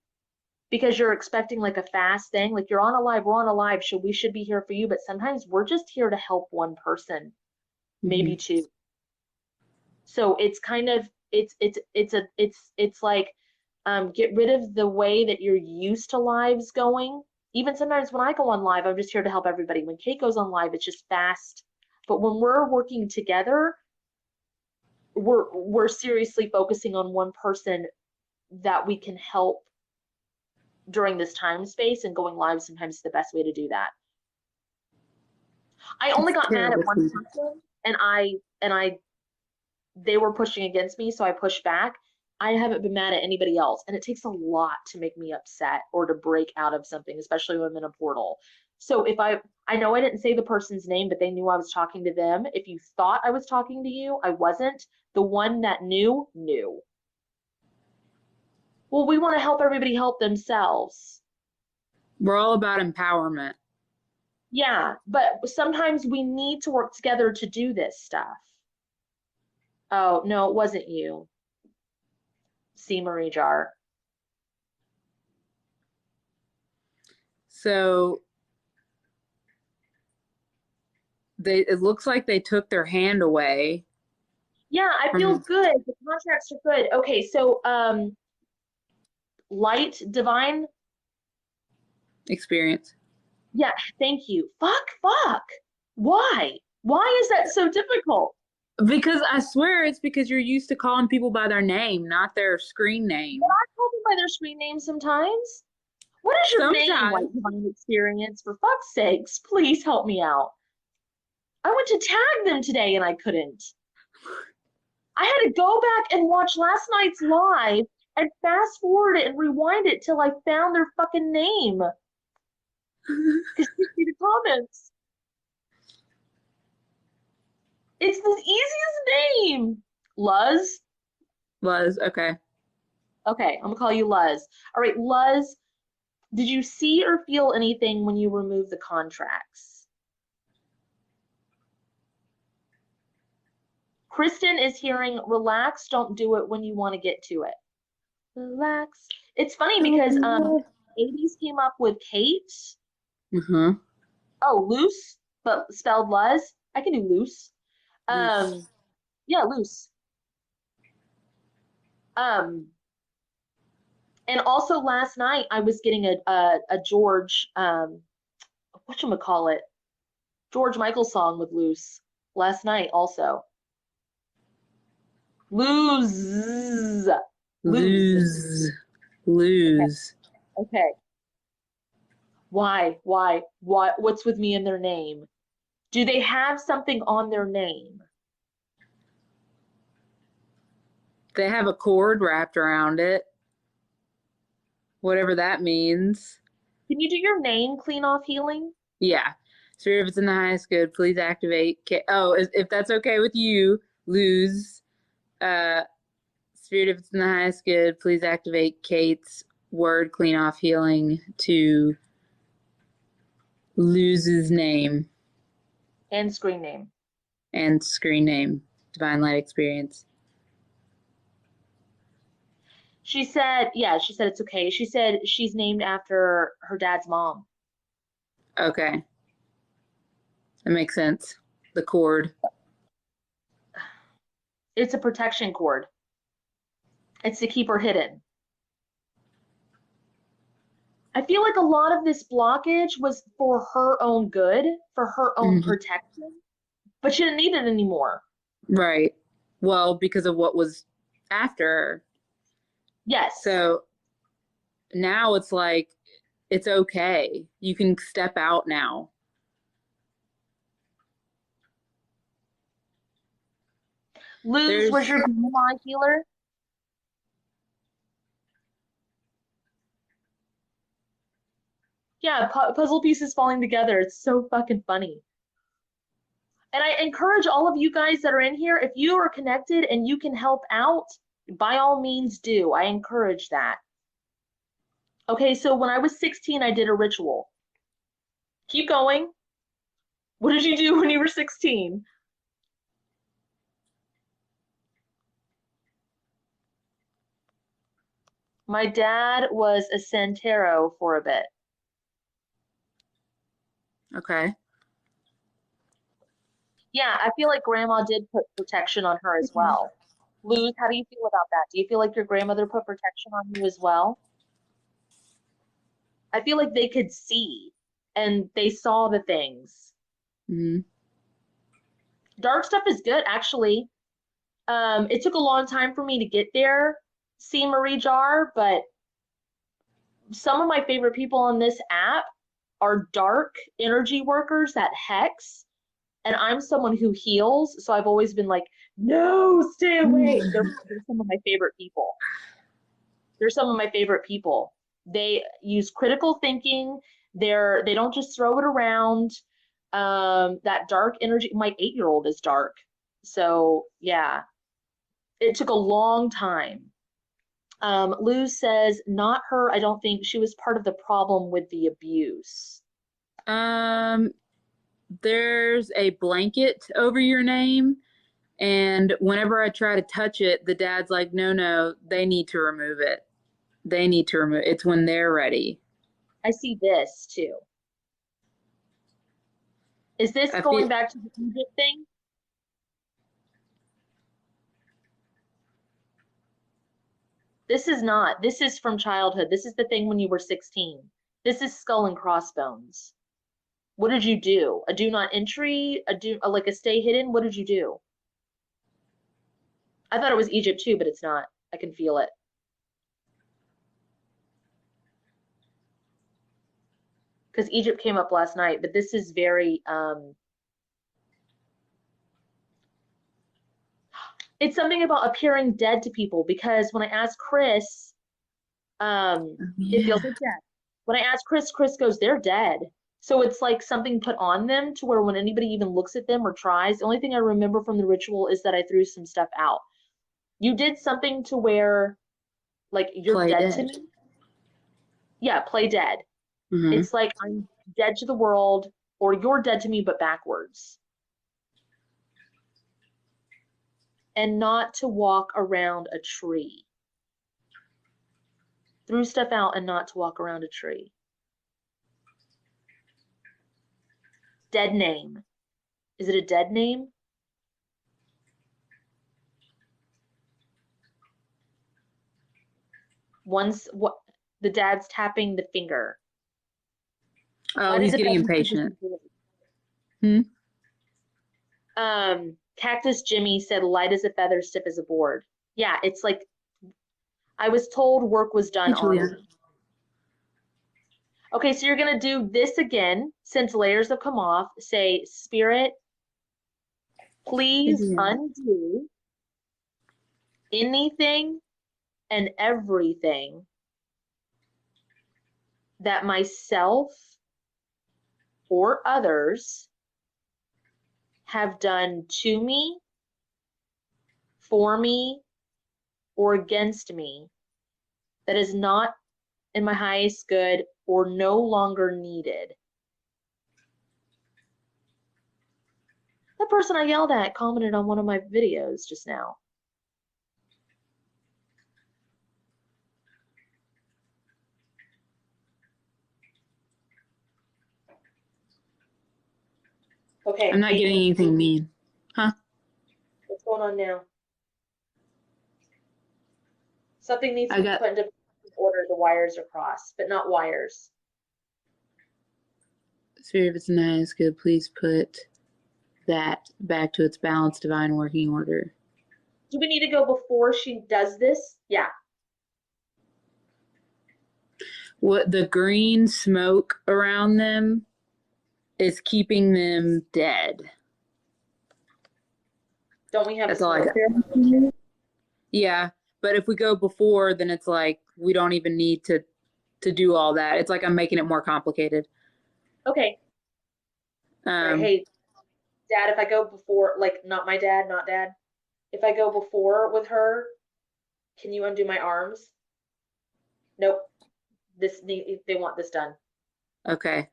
because you're expecting like a fast thing, like you're on a live, we're on a live, so we should be here for you. But sometimes we're just here to help one person, maybe two. So it's kind of it's like get rid of the way that you're used to lives going. Even sometimes when I go on live, I'm just here to help everybody. When Kate goes on live, it's just fast. But when we're working together, we're seriously focusing on one person that we can help during this time space, and going live sometimes is the best way to do that. I only got mad at one person, and they were pushing against me, so I pushed back. I haven't been mad at anybody else, and it takes a lot to make me upset or to break out of something, especially when I'm in a portal. So if I know I didn't say the person's name, but they knew I was talking to them. If you thought I was talking to you, I wasn't. The one that knew. Well, we want to help everybody help themselves. We're all about empowerment. Yeah, but sometimes we need to work together to do this stuff. Oh, no, it wasn't you. See Marie Jar. So it looks like they took their hand away. Yeah, I feel good. The contracts are good. Okay, so light divine experience. Yeah, thank you. Fuck. Why? Why is that so difficult? Because I swear it's because you're used to calling people by their name, not their screen name. But I call them by their screen name sometimes. What is your name, Light Divine Experience? For fuck's sakes, please help me out. I went to tag them today and I couldn't. I had to go back and watch last night's live and fast forward it and rewind it till I found their fucking name. Because you see the comments. It's the easiest name. Luz. Luz, okay. Okay, I'm gonna call you Luz. All right, Luz, did you see or feel anything when you removed the contracts? Kristen is hearing relax, don't do it when you want to get to it. Relax. It's funny because 80s came up with Kate. Mm-hmm. Oh, loose, but spelled Luz. I can do loose. Loose. Yeah, loose. And also last night I was getting a George whatchamacallit, George Michael song with loose last night also. Lose. Okay. Why? What's with me in their name? Do they have something on their name? They have a cord wrapped around it. Whatever that means. Can you do your name clean off healing? Yeah. Spirit, if it's in the highest good, please activate. If that's okay with you, Luz. Spirit, if it's in the highest good, please activate Kate's word clean off healing to Luz's name. And screen name. And screen name. Divine Light Experience. She said it's okay. She said she's named after her dad's mom. Okay. That makes sense. The cord. It's a protection cord. It's to keep her hidden. I feel like a lot of this blockage was for her own good, for her own protection, but she didn't need it anymore. Right. Well, because of what was after her. Yes. So now it's like, it's okay. You can step out now. Luz, was your grandma a healer? Yeah, puzzle pieces falling together. It's so fucking funny. And I encourage all of you guys that are in here, if you are connected and you can help out, by all means do. I encourage that. Okay, so when I was 16, I did a ritual. Keep going. What did you do when you were 16? My dad was a Santero for a bit. Okay. Yeah, I feel like grandma did put protection on her as well. Luz, how do you feel about that? Do you feel like your grandmother put protection on you as well? I feel like they could see and they saw the things. Hmm. Dark stuff is good, actually. It took a long time for me to get there, see Marie Jar, but some of my favorite people on this app are dark energy workers that hex, and I'm someone who heals, so I've always been like, no, stay away. They're some of my favorite people. They're some of my favorite people. They use critical thinking. They don't just throw it around. That dark energy. My 8-year-old is dark, so yeah, it took a long time. Luz says, not her. I don't think she was part of the problem with the abuse. Um, there's a blanket over your name, and whenever I try to touch it, the dad's like, no, no, they need to remove it. They need to remove it. It's when they're ready. I see this too. Is this I going feel back to the Egypt thing? This is not. This is from childhood. This is the thing when you were 16. This is skull and crossbones. What did you do? A do not entry? Like a stay hidden? What did you do? I thought it was Egypt too, but it's not. I can feel it. Because Egypt came up last night, but this is very it's something about appearing dead to people, because when I asked Chris, it feels yeah. like death. When I asked Chris, Chris goes, they're dead. So it's like something put on them to where when anybody even looks at them or tries, the only thing I remember from the ritual is that I threw some stuff out. You did something to where, like, you're Play dead to dead. me. Yeah, play dead. Hmm. It's like I'm dead to the world, or you're dead to me, but backwards. And not to walk around a tree. Threw stuff out and not to walk around a tree. Dead name. Is it a dead name? Once what the dad's tapping the finger. Oh, Why did he's the getting bedroom impatient. Hmm. Cactus Jimmy said light as a feather, stiff as a board. Yeah, it's like I was told work was done Hey, on Julia. me. Okay, so you're gonna do this again since layers have come off. Say, Spirit, Hey, please Julia. undo anything and everything that myself or others have done to me, for me, or against me that is not in my highest good or no longer needed. That person I yelled at commented on one of my videos just now. I'm Okay, not getting anything mean. Huh? what's going on now? Something needs to I be got, put into order. The wires are crossed, but not wires. Spirit, if it's nice, good, please put that back to its balanced divine working order. Do we need to go before she does this? Yeah. What the green smoke around them is keeping them dead. Don't we have a That's all I smoke got. there? Yeah, but if we go before, then it's like we don't even need to do all that. It's like I'm making it more complicated. Okay. All right. Um, Hey, Dad, if I go before, like, not my dad, not Dad. If I go before with her, can you undo my arms? Nope. They want this done. okay.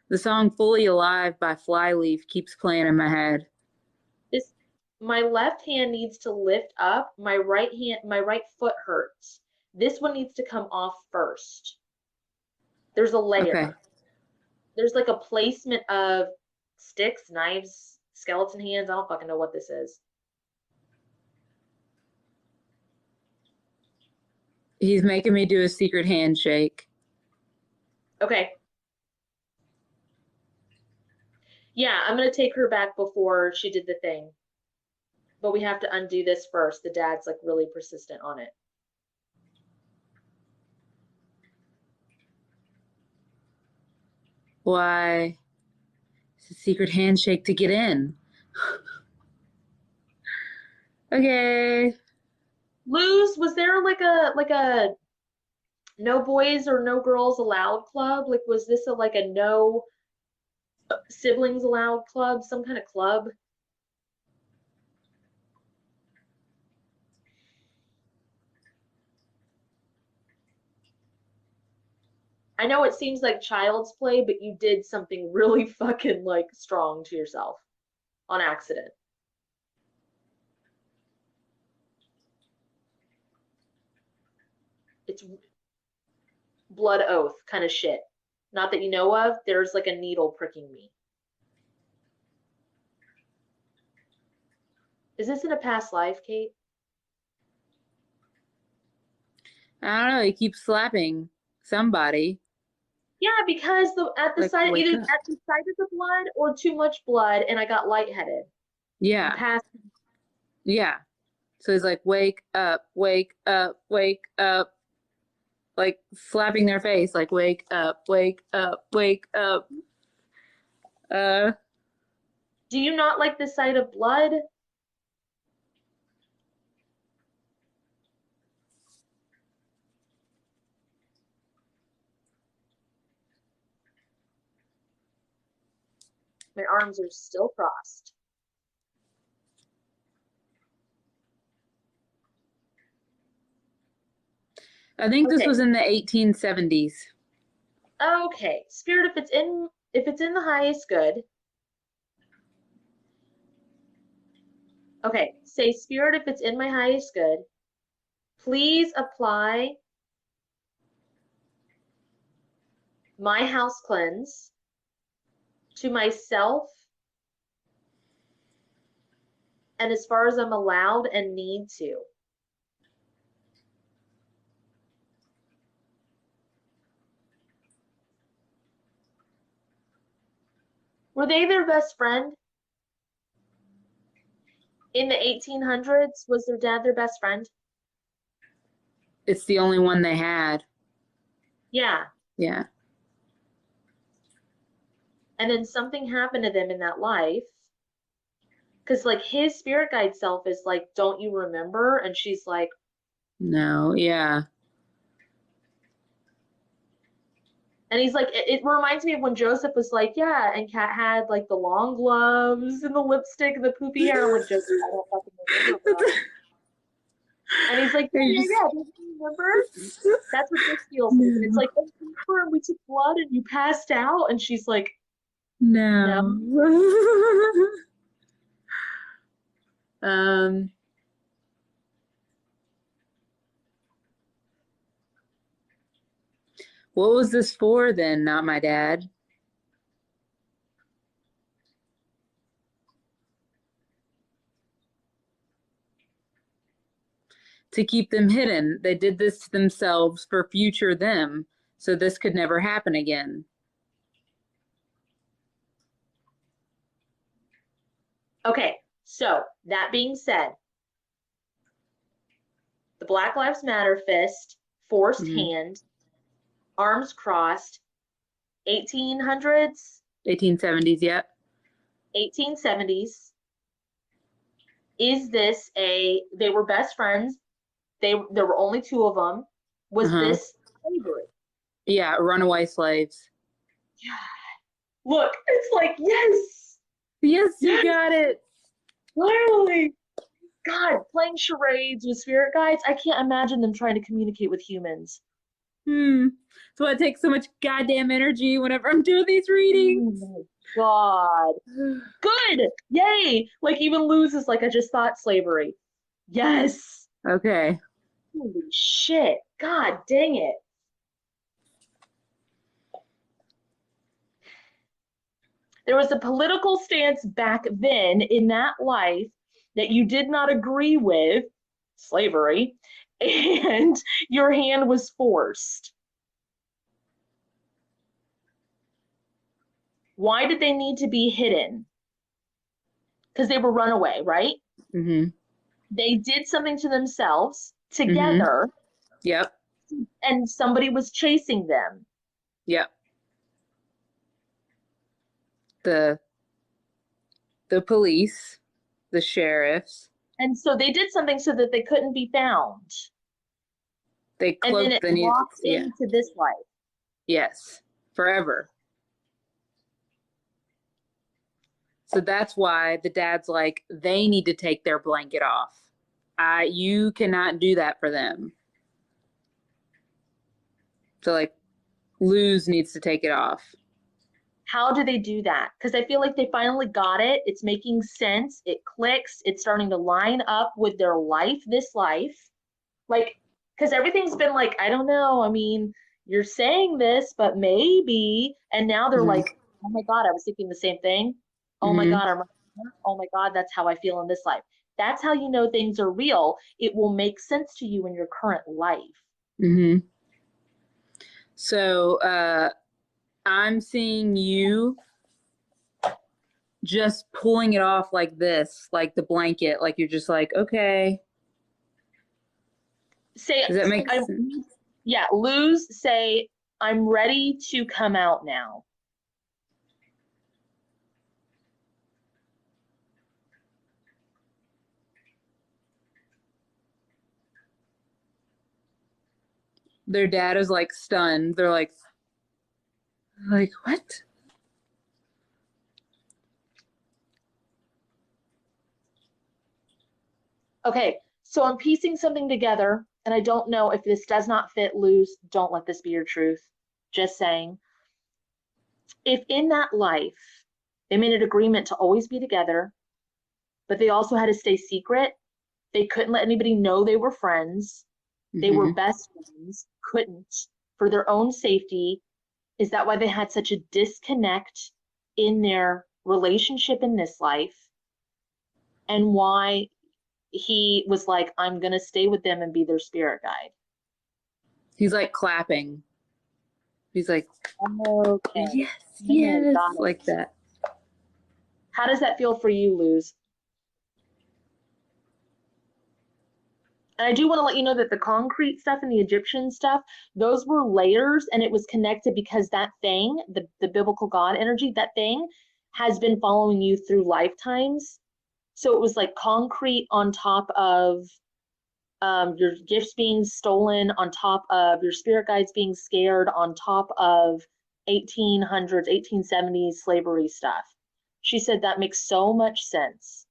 The song Fully Alive by Flyleaf keeps playing in my head. This, my left hand needs to lift up. My right foot hurts. This one needs to come off first. There's a layer. Okay. There's like a placement of sticks, knives, skeleton hands. I don't fucking know what this is. He's making me do a secret handshake. Okay. Yeah, I'm gonna take her back before she did the thing. But we have to undo this first. The dad's like really persistent on it. Why? It's a secret handshake to get in. Okay. Luz, was there like a no boys or no girls allowed club? Like was this like a no siblings allowed club, some kind of club? I know it seems like child's play, but you did something really fucking like strong to yourself on accident. It's blood oath kind of shit. Not that you know of, there's like a needle pricking me. Is this in a past life, Kate? I don't know. He keeps slapping somebody. Yeah, because at the Like, side wake either up. at the sight of the blood or too much blood, and I got lightheaded. Yeah. Past. Yeah. So he's like, wake up, wake up, wake up. Like slapping their face, like, wake up, wake up, wake up. Do you not like the sight of blood? My arms are still crossed. I think this Okay. was in the 1870s. Okay, spirit, if it's in the highest good. Okay, say spirit if it's in my highest good. Please apply my house cleanse to myself and as far as I'm allowed and need to. Were they their best friend? In the 1800s, was their dad their best friend? It's the only one they had. Yeah. Yeah. And then something happened to them in that life. Because, like, his spirit guide self is like, don't you remember? And she's like, No, yeah. and he's like, it reminds me of when Joseph was like, yeah, and Kat had like the long gloves and the lipstick and the poopy hair. I'm like, Joseph, I don't fucking remember, bro. And he's like, yeah, don't you remember? That's what this feels like. And it's like, oh, remember, and we took blood and you passed out. And she's like, No. What was this for then? Not my dad. To keep them hidden. They did this to themselves for future them, so this could never happen again. okay, so that being said, the Black Lives Matter fist, forced hand, arms crossed, 1800s, 1870s, yep. 1870s. Is this they were best friends? There were only two of them. Was this slavery? Yeah, runaway slaves. God. Look, it's like, yes. Yes, you got it. Literally. God, playing charades with spirit guides, I can't imagine them trying to communicate with humans. That's why it takes so much goddamn energy whenever I'm doing these readings. Oh my God. Good. Yay. Like even Luz is like, I just thought slavery. Yes. Okay. Holy shit. God dang it. There was a political stance back then in that life that you did not agree with, slavery, and your hand was forced. Why did they need to be hidden? Because they were runaway, right? Mm-hmm. They did something to themselves together, Yep. and somebody was chasing them. Yep. The police, the sheriffs, And so they did something so that they couldn't be found. they And then cloaked it the news. walked Yeah. into this life. Yes. Forever. So that's why the dad's like, they need to take their blanket off. You cannot do that for them. So like, Luz needs to take it off. How do they do that? Because I feel like they finally got it. It's making sense. It clicks. It's starting to line up with their life, this life. Like, because everything's been like, I don't know. I mean, you're saying this, but maybe. And now they're like, oh my God, I was thinking the same thing. Oh my God, oh my God, that's how I feel in this life. That's how you know things are real. It will make sense to you in your current life. Mm-hmm. So I'm seeing you just pulling it off like this, like the blanket, like you're just like, okay. Say, Does that make sense? Yeah, Luz, say, I'm ready to come out now. Their dad is like stunned. They're like what? Okay, so I'm piecing something together, and I don't know if this does not fit Luz. Don't let this be your truth. Just saying. If in that life they made an agreement to always be together, but they also had to stay secret, they couldn't let anybody know they were friends, they were best friends, couldn't, for their own safety. Is that why they had such a disconnect in their relationship in this life? And why he was like, I'm going to stay with them and be their spirit guide? He's like clapping. He's like, Okay. yes, yes, like that. How does that feel for you, Luz? And I do want to let you know that the concrete stuff and the Egyptian stuff, those were layers, and it was connected because that thing, the biblical God energy, that thing has been following you through lifetimes. So it was like concrete on top of your gifts being stolen, on top of your spirit guides being scared, on top of 1800s, 1870s slavery stuff. She said that makes so much sense.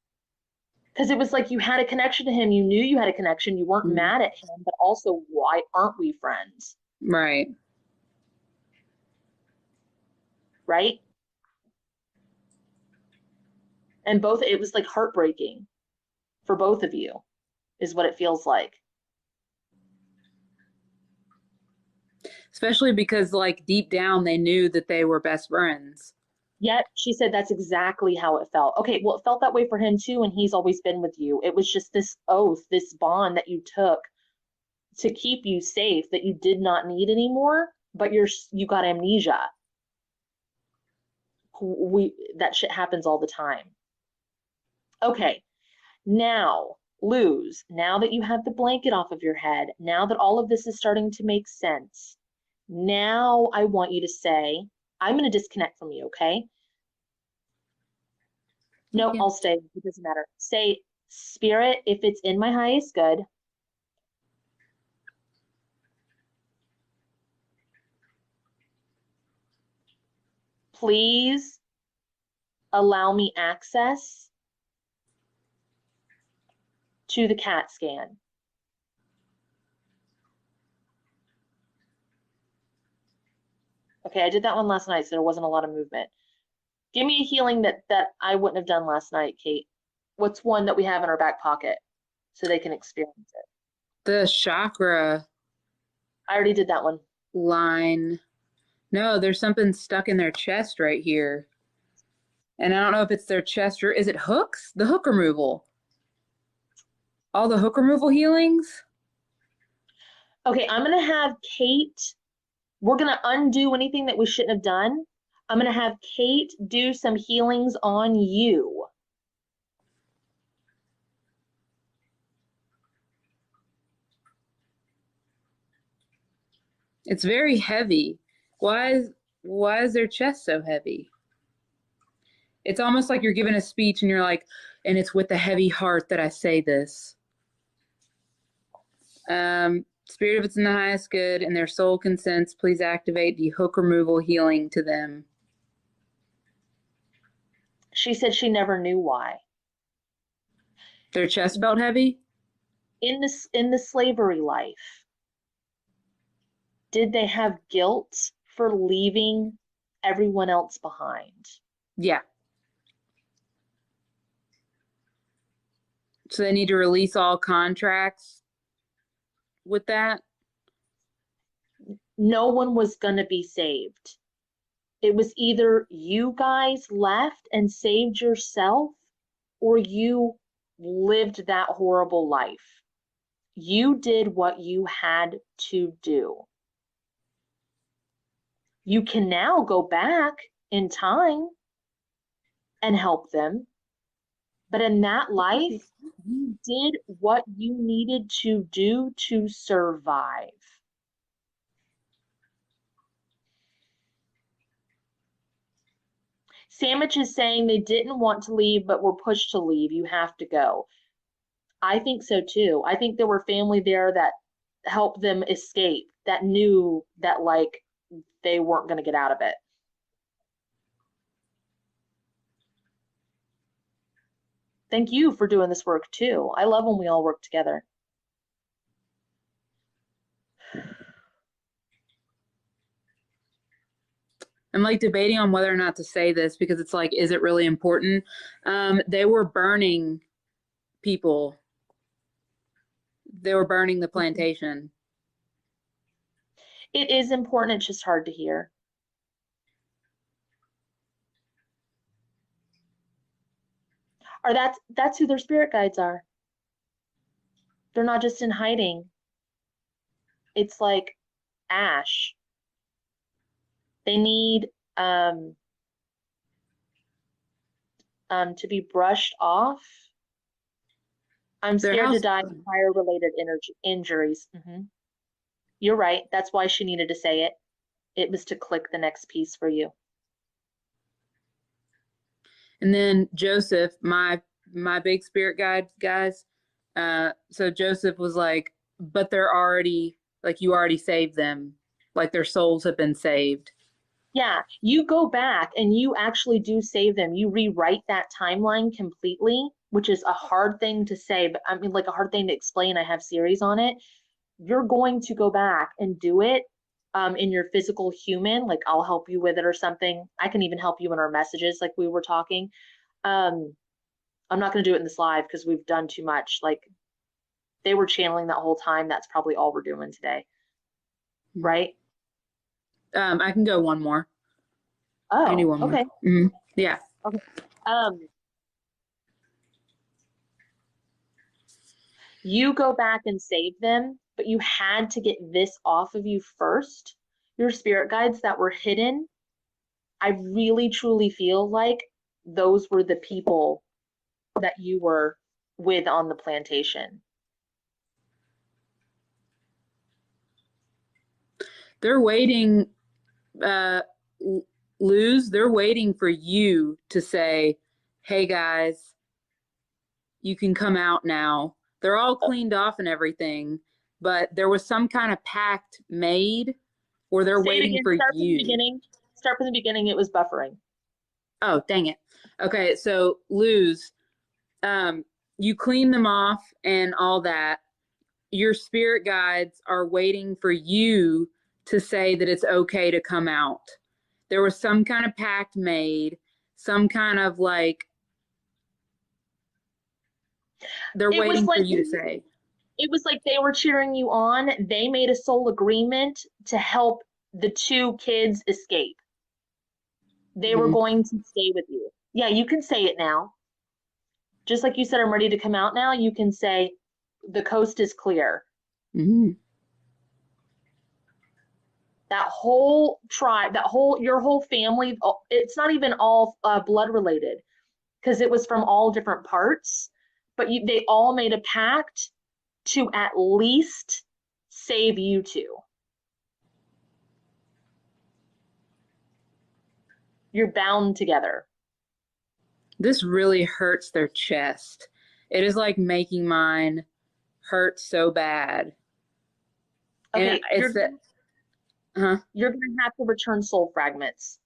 Because it was like you had a connection to him. You knew you had a connection. You weren't mad at him, but also, why aren't we friends? Right. Right? And both, it was like heartbreaking for both of you, is what it feels like. Especially because, like, deep down, they knew that they were best friends. Yet she said that's exactly how it felt. Okay, well, it felt that way for him too, and he's always been with you. It was just this oath, this bond that you took to keep you safe that you did not need anymore, but you got amnesia. That shit happens all the time. Okay, now, Luz, now that you have the blanket off of your head, now that all of this is starting to make sense, now I want you to say, I'm going to disconnect from you, okay? No, I'll stay. It doesn't matter. Say, Spirit, if it's in my highest good, please allow me access to the CAT scan. Okay, I did that one last night, so there wasn't a lot of movement. Give me a healing that I wouldn't have done last night, Kate. What's one that we have in our back pocket so they can experience it? The chakra I already did that one. line. No, there's something stuck in their chest right here. And I don't know if it's their chest or is it hooks? The hook removal. All the hook removal healings? Okay, I'm gonna have Kate. We're gonna undo anything that we shouldn't have done. I'm gonna have Kate do some healings on you. It's very heavy. Why is their chest so heavy? It's almost like you're giving a speech and you're like, and it's with a heavy heart that I say this. Spirit, if it's in the highest good and their soul consents, please activate the hook removal healing to them. She said she never knew why. Their chest felt heavy? In the slavery life, did they have guilt for leaving everyone else behind? Yeah. So they need to release all contracts with that? No one was going to be saved. It was either you guys left and saved yourself, or you lived that horrible life. You did what you had to do. You can now go back in time and help them. But in that life, you did what you needed to do to survive. Sandwich is saying they didn't want to leave, but were pushed to leave. You have to go. I think so too. I think there were family there that helped them escape, that knew that like they weren't going to get out of it. Thank you for doing this work too. I love when we all work together. I'm like debating on whether or not to say this because it's like, is it really important? They were burning people. They were burning the plantation. It is important, it's just hard to hear. Or that's who their spirit guides are. They're not just in hiding. It's like ash. They need to be brushed off. I'm scared to die of fire-related injuries. You're right. That's why she needed to say it. It was to click the next piece for you. And then Joseph, my big spirit guide guys. So Joseph was like, but they're already like you already saved them, like their souls have been saved. Yeah, you go back and you actually do save them. You rewrite that timeline completely, which is a hard thing to say, but I mean, like a hard thing to explain. I have series on it. You're going to go back and do it in your physical human. Like I'll help you with it or something. I can even help you in our messages, like we were talking. I'm not going to do it in this live because we've done too much. Like they were channeling that whole time. That's probably all we're doing today, right? I can go one more. Oh, I can do one okay. more. Mm-hmm. Yeah. Okay. You go back and save them, but you had to get this off of you first. Your spirit guides that were hidden, I really truly feel like those were the people that you were with on the plantation. They're waiting, Luz, they're waiting for you to say, hey guys, you can come out now. They're all cleaned off and everything, but there was some kind of pact made or they're waiting for Start you. From the beginning. Start from the beginning. It was buffering. Oh, dang it. Okay, so Luz, you clean them off and all that. Your spirit guides are waiting for you to say that it's okay to come out. There was some kind of pact made, some kind of like, they're It was waiting for like you to say. it was like they were cheering you on. They made a soul agreement to help the two kids escape. They were going to stay with you. Yeah, you can say it now. Just like you said, I'm ready to come out now, you can say, the coast is clear. Mm-hmm. That whole tribe, your whole family, it's not even all blood related because it was from all different parts, but they all made a pact to at least save you two. You're bound together. This really hurts their chest. It is like making mine hurt so bad. Okay, and you're gonna have to return soul fragments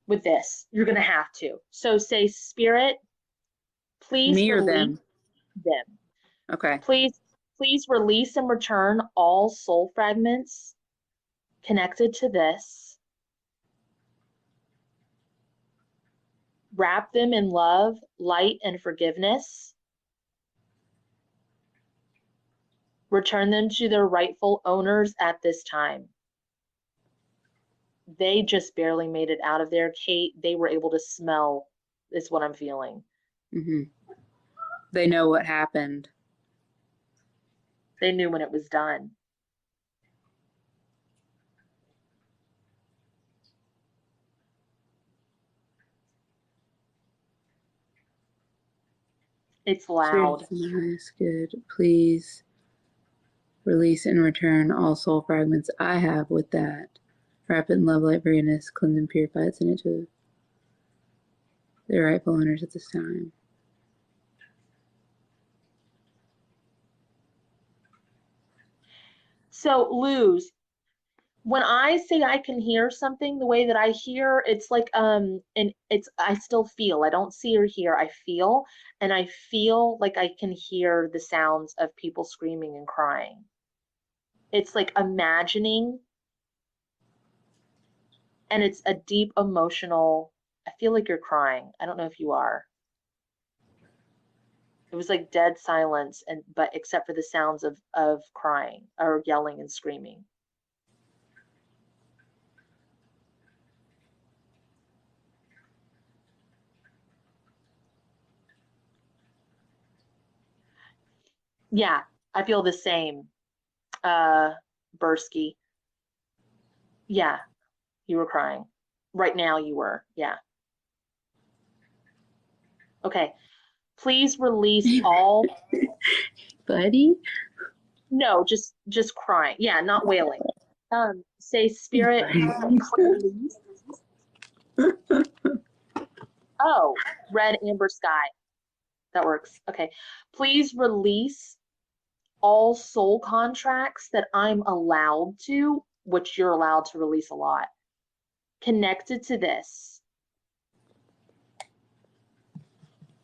with this. You're gonna have to. So say, Spirit, please me or release them? them. Okay. Please release and return all soul fragments connected to this. Wrap them in love, light, and forgiveness. Return them to their rightful owners at this time. They just barely made it out of there, Kate. They were able to smell, is what I'm feeling. Mm-hmm. They know what happened. They knew when it was done. It's loud. Nice, good. Please release and return all soul fragments I have with that. Wrap it in love, light, forgiveness, cleanse and purify it, send it to their rightful owners at this time. So, Luz, when I say I can hear something, the way that I hear, it's like and it's I still feel. I don't see or hear. I feel, and I feel like I can hear the sounds of people screaming and crying. It's like imagining, and it's a deep emotional. I feel like you're crying. I don't know if you are. It was like dead silence, and but except for the sounds of crying or yelling and screaming. Yeah, I feel the same, Bursky. Yeah, you were crying. Right now you were. Yeah. Okay. Please release all. Buddy? No, just crying. Yeah, not wailing. Say, Spirit, release. Oh, red amber sky. That works. Okay. Please release all soul contracts that I'm allowed to, which you're allowed to release a lot, connected to this.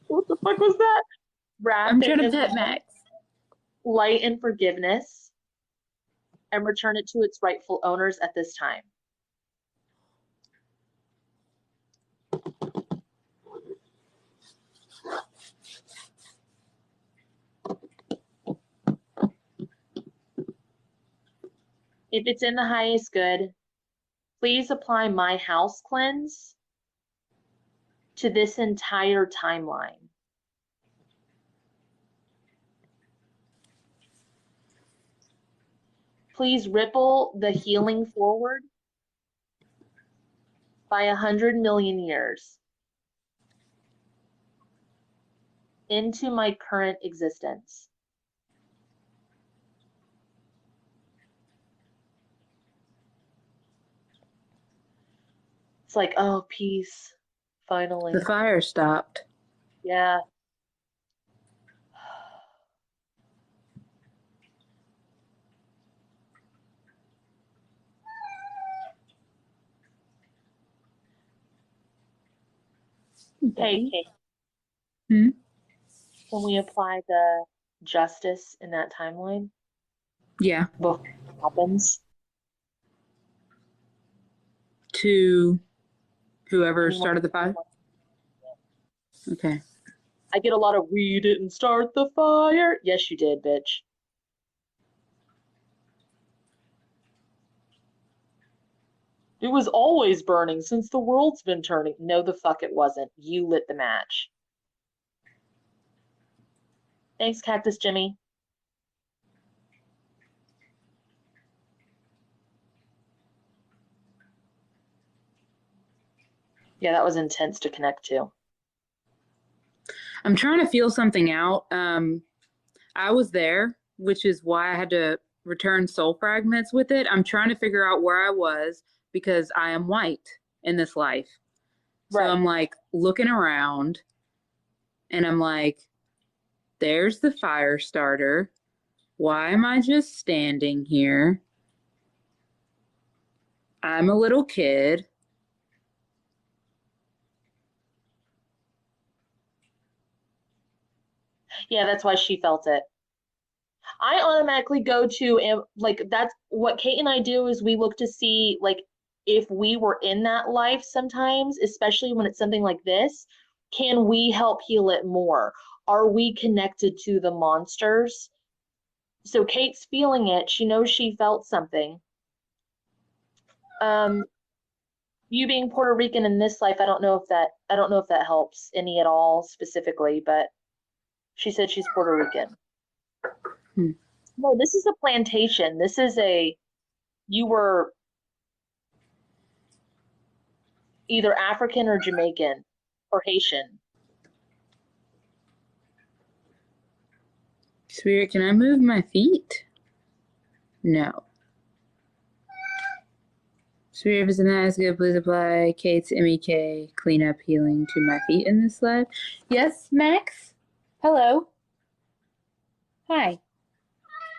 What the fuck was that? Wrap I'm it trying to in pet love, Max. light, and forgiveness, and return it to its rightful owners at this time. If it's in the highest good, please apply my house cleanse to this entire timeline. Please ripple the healing forward by 100 million years into my current existence. It's like, oh, peace, finally. The fire stopped. Yeah. Hey, Kate, Hmm? can we apply the justice in that timeline Yeah. before it happens? to whoever started the fire? Okay. I get a lot of "we didn't start the fire." Yes, you did, bitch. It was always burning since the world's been turning. No, the fuck it wasn't. You lit the match. Thanks, Cactus Jimmy. Yeah, that was intense to connect to. I'm trying to feel something out. I was there, which is why I had to return soul fragments with it. I'm trying to figure out where I was because I am white in this life. So Right. I'm like looking around and I'm like, there's the fire starter. Why am I just standing here? I'm a little kid. Yeah, that's why she felt it. I automatically go to, like, that's what Kate and I do is we look to see, like, if we were in that life sometimes, especially when it's something like this, can we help heal it more? Are we connected to the monsters? So Kate's feeling it. She knows she felt something. Um, you being Puerto Rican in this life, I don't know if that helps any at all specifically, but she said she's Puerto Rican. Hmm. No, this is a plantation. You were either African or Jamaican or Haitian. Spirit, can I move my feet? No. Spirit, if it's not as good, please apply Kate's MEK cleanup healing to my feet in this life. Yes, Max? Hello. Hi.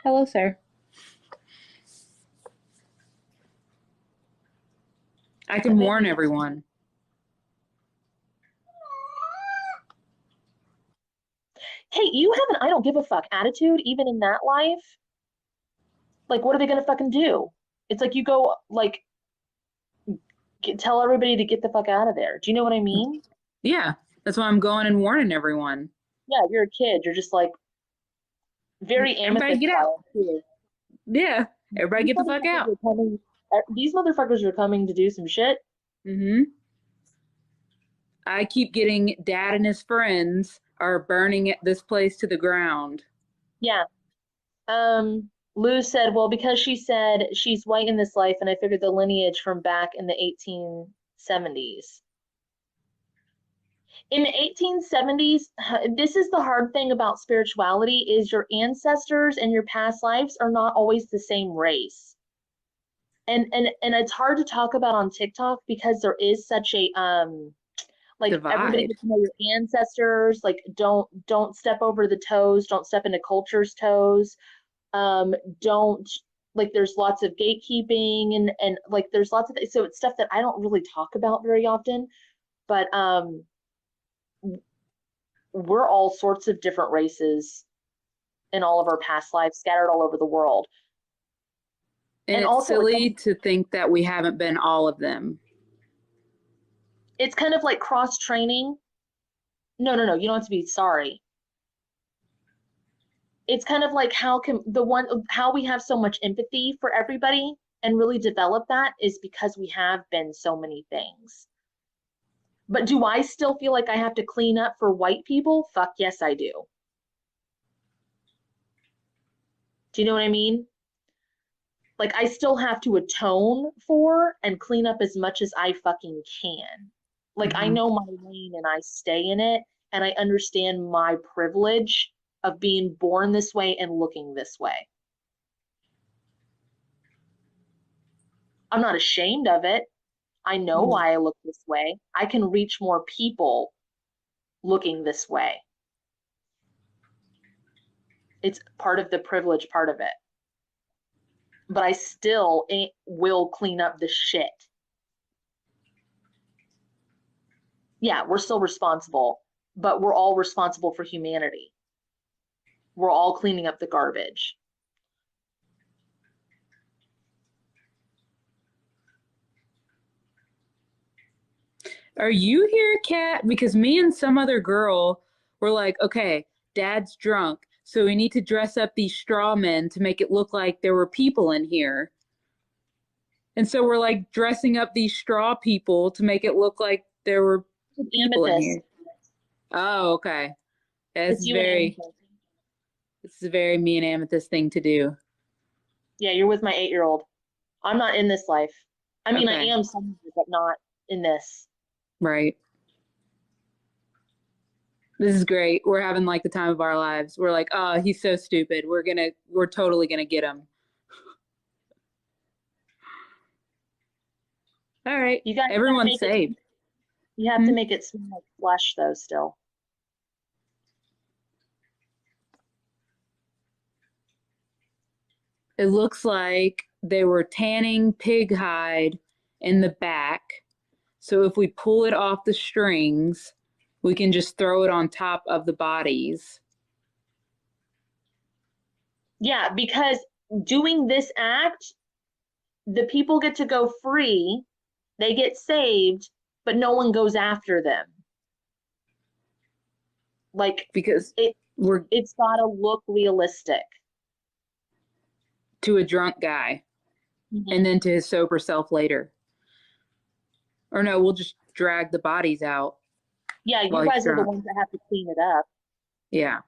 Hello, sir. I can warn everyone. Hey, you have an I don't give a fuck attitude even in that life. Like, what are they gonna fucking do? It's like you go like tell everybody to get the fuck out of there. Do you know what I mean? Yeah, that's why I'm going and warning everyone. Yeah, you're a kid. You're just like very Everybody amethyst get out. style too. Yeah, everybody These get the fuck motherfuckers out. are coming. These motherfuckers are coming to do some shit. Mm-hmm. I keep getting Dad and his friends are burning this place to the ground. Yeah. Lou said, well, because she said she's white in this life, and I figured the lineage from back in the 1870s. In the 1870s, this is the hard thing about spirituality is your ancestors and your past lives are not always the same race. And it's hard to talk about on TikTok because there is such a like everybody Divide. gets to know your ancestors, like don't step over the toes, don't step into culture's toes. Don't like there's lots of gatekeeping and like there's lots of so it's stuff that I don't really talk about very often, but we're all sorts of different races in all of our past lives scattered all over the world. And And it's also silly to think that we haven't been all of them. it's kind of like cross training. No, you don't have to be sorry. It's kind of like how we have so much empathy for everybody and really develop that is because we have been so many things. But do I still feel like I have to clean up for white people? Fuck yes, I do. Do you know what I mean? Like I still have to atone for and clean up as much as I fucking can. Like I know my lane and I stay in it and I understand my privilege of being born this way and looking this way. I'm not ashamed of it. I know why I look this way. I can reach more people looking this way. It's part of the privilege part of it. But I still will clean up the shit. Yeah, we're still responsible, but we're all responsible for humanity. We're all cleaning up the garbage. Are you here, Kat? Because me and some other girl were like, okay, Dad's drunk, so we need to dress up these straw men to make it look like there were people in here. And so we're like dressing up these straw people to make it look like there were people in Amethyst. here. Oh, okay. This It's is you and very Amethyst. this is a very me and Amethyst thing to do. Yeah, you're with my 8-year-old. I'm not in this life. I mean, I Okay, am somewhere, but not in this. right. This is great. We're having like the time of our lives. We're like, oh, he's so stupid. We're totally gonna get him. All right. You guys gotta Everyone's make it. saved. You have to Hmm? make it smell like flesh, though. Still, It looks like they were tanning pig hide in the back. So if we pull it off the strings, we can just throw it on top of the bodies. yeah, because doing this act, the people get to go free. They get saved, but no one goes after them. Like Because it, we're it's gotta look realistic. to a drunk guy Mhm. and then to his sober self later. Or no, we'll just drag the bodies out Yeah, you while he's guys are the drunk. ones that have to clean it up. Yeah.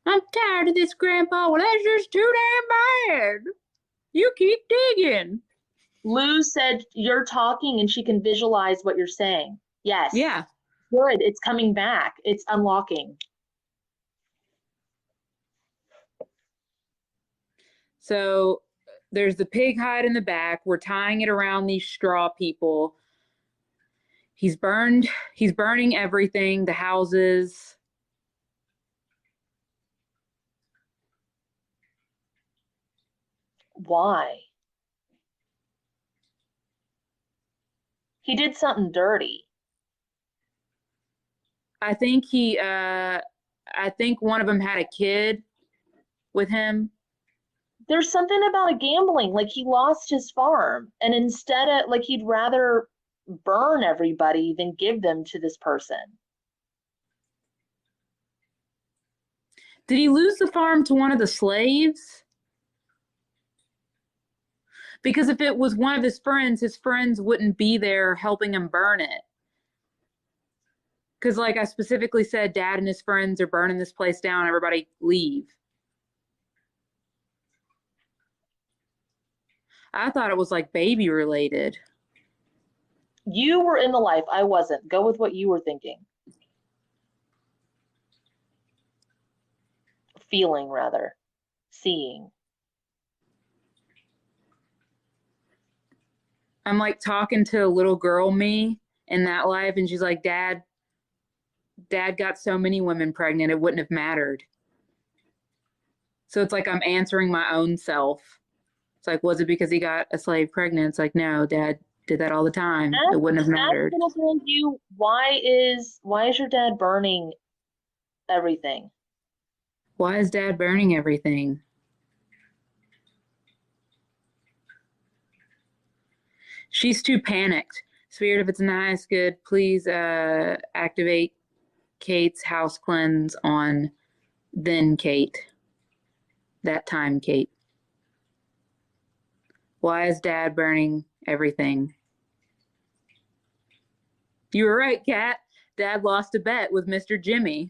I'm tired of this, Grandpa. Well, that's just too damn bad. You keep digging. Lou said you're talking and she can visualize what you're saying. Yes. Yeah. Good. It's coming back. It's unlocking. So there's the pig hide in the back. We're tying it around these straw people. He's burning everything, the houses. Why? He did something dirty. I think I think one of them had a kid with him. There's something about a gambling. Like he lost his farm and instead of like he'd rather burn everybody than give them to this person. Did he lose the farm to one of the slaves? Because if it was one of his friends wouldn't be there helping him burn it. Because, like I specifically said, Dad and his friends are burning this place down. Everybody leave. I thought it was like baby related. You were in the life. I wasn't. Go with what you were thinking. Feeling, rather. Seeing. I'm like talking to a little girl me in that life, and she's like, Dad got so many women pregnant, it wouldn't have mattered. So it's like I'm answering my own self. It's like, was it because he got a slave pregnant? It's like, no, Dad did that all the time. It wouldn't have Ask mattered. little girl you why is your dad burning everything? Why is Dad burning everything? She's too panicked. Spirit, if it's nice, good, please activate Kate's house cleanse on then Kate. That time, Kate. Why is Dad burning everything? You were right, Kat. Dad lost a bet with Mr. Jimmy.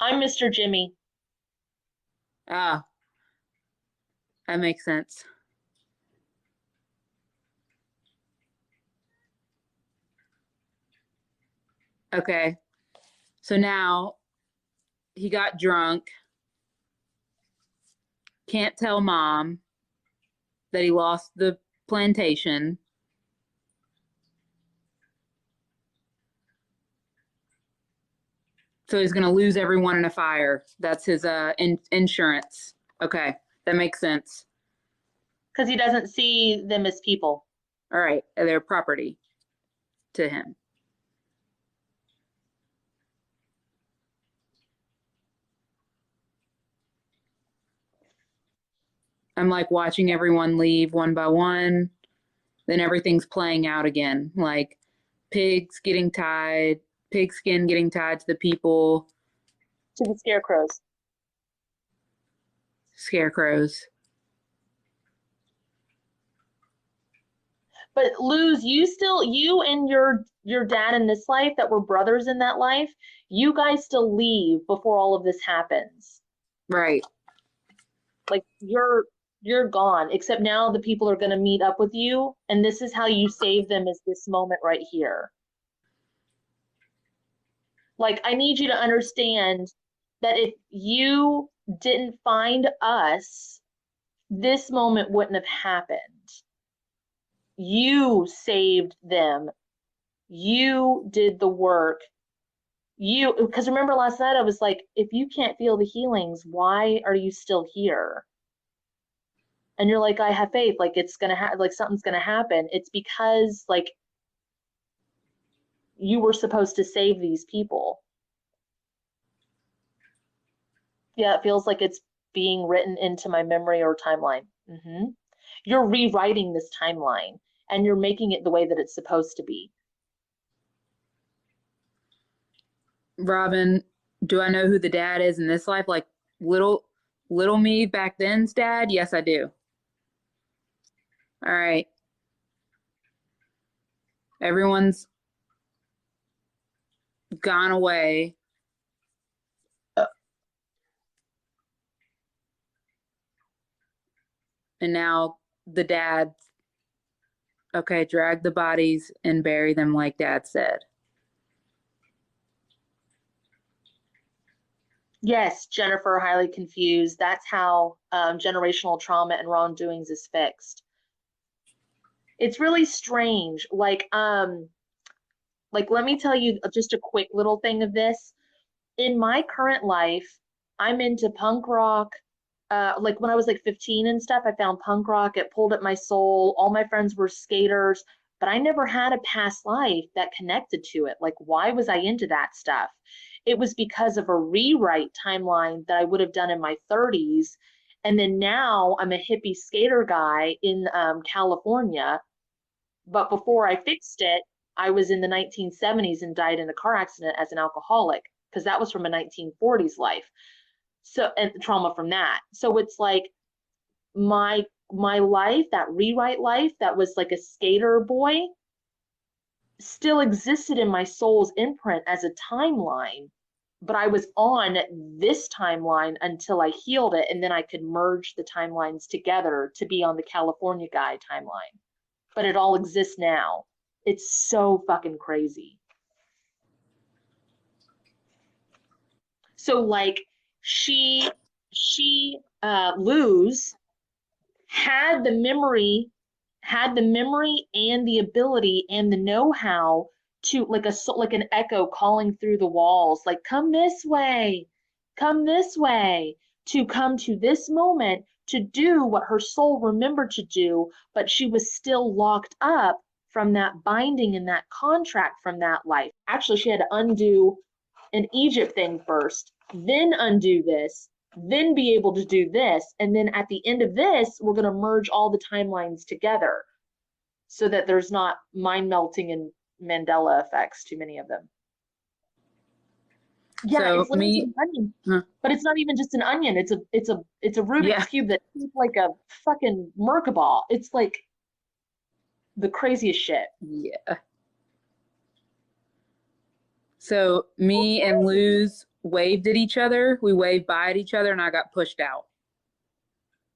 I'm Mr. Jimmy. Ah, that makes sense. Okay. So now he got drunk, can't tell mom that he lost the plantation. So he's going to lose everyone in a fire. That's his insurance. Okay, that makes sense. Because he doesn't see them as people. All right, they're property to him. I'm like watching everyone leave one by one. then everything's playing out again. Like pigskin getting tied to the people. To the Scarecrows. But Luz, you and your dad in this life that were brothers in that life, you guys still leave before all of this happens. Right. Like you're gone, except now the people are going to meet up with you, and this is how you save them, is this moment right here. Like, I need you to understand that if you didn't find us, this moment wouldn't have happened. You saved them. You did the work. Because remember last night I was like, if you can't feel the healings, why are you still here? And you're like, I have faith, like it's gonna happen, like something's gonna happen. It's because like you were supposed to save these people. Yeah, it feels like it's being written into my memory or timeline. You're rewriting this timeline and you're making it the way that it's supposed to be. Robin, do I know who the dad is in this life? Like little me back then's dad? Yes, I do. All right. Everyone's gone away. And now the dad, okay, drag the bodies and bury them like Dad said. Yes, Jennifer, highly confused. That's how generational trauma and wrongdoings is fixed. It's really strange. Like, let me tell you just a quick little thing of this. In my current life, I'm into punk rock. Like when I was like 15 and stuff, I found punk rock. It pulled at my soul. All my friends were skaters, but I never had a past life that connected to it. Like, why was I into that stuff? It was because of a rewrite timeline that I would have done in my 30s. And then now I'm a hippie skater guy in California. But before I fixed it, I was in the 1970s and died in a car accident as an alcoholic, because that was from a 1940s life. So, and trauma from that. So it's like my life, that rewrite life that was like a skater boy, still existed in my soul's imprint as a timeline, but I was on this timeline until I healed it, and then I could merge the timelines together to be on the California guy timeline. But it all exists now. It's so fucking crazy. So like Luz had the memory and the ability and the know-how to like an echo calling through the walls, like come this way, to come to this moment to do what her soul remembered to do, but she was still locked up from that binding and that contract from that life. Actually, she had to undo an Egypt thing first, then undo this, then be able to do this. And then at the end of this, we're going to merge all the timelines together so that there's not mind melting and Mandela effects, too many of them. Yeah, so it's literally an onion, but it's not even just an onion. It's a Rubik's cube that's like a fucking Merkabah. It's like the craziest shit. Yeah. So me and Luz waved at each other. We waved by at each other, and I got pushed out,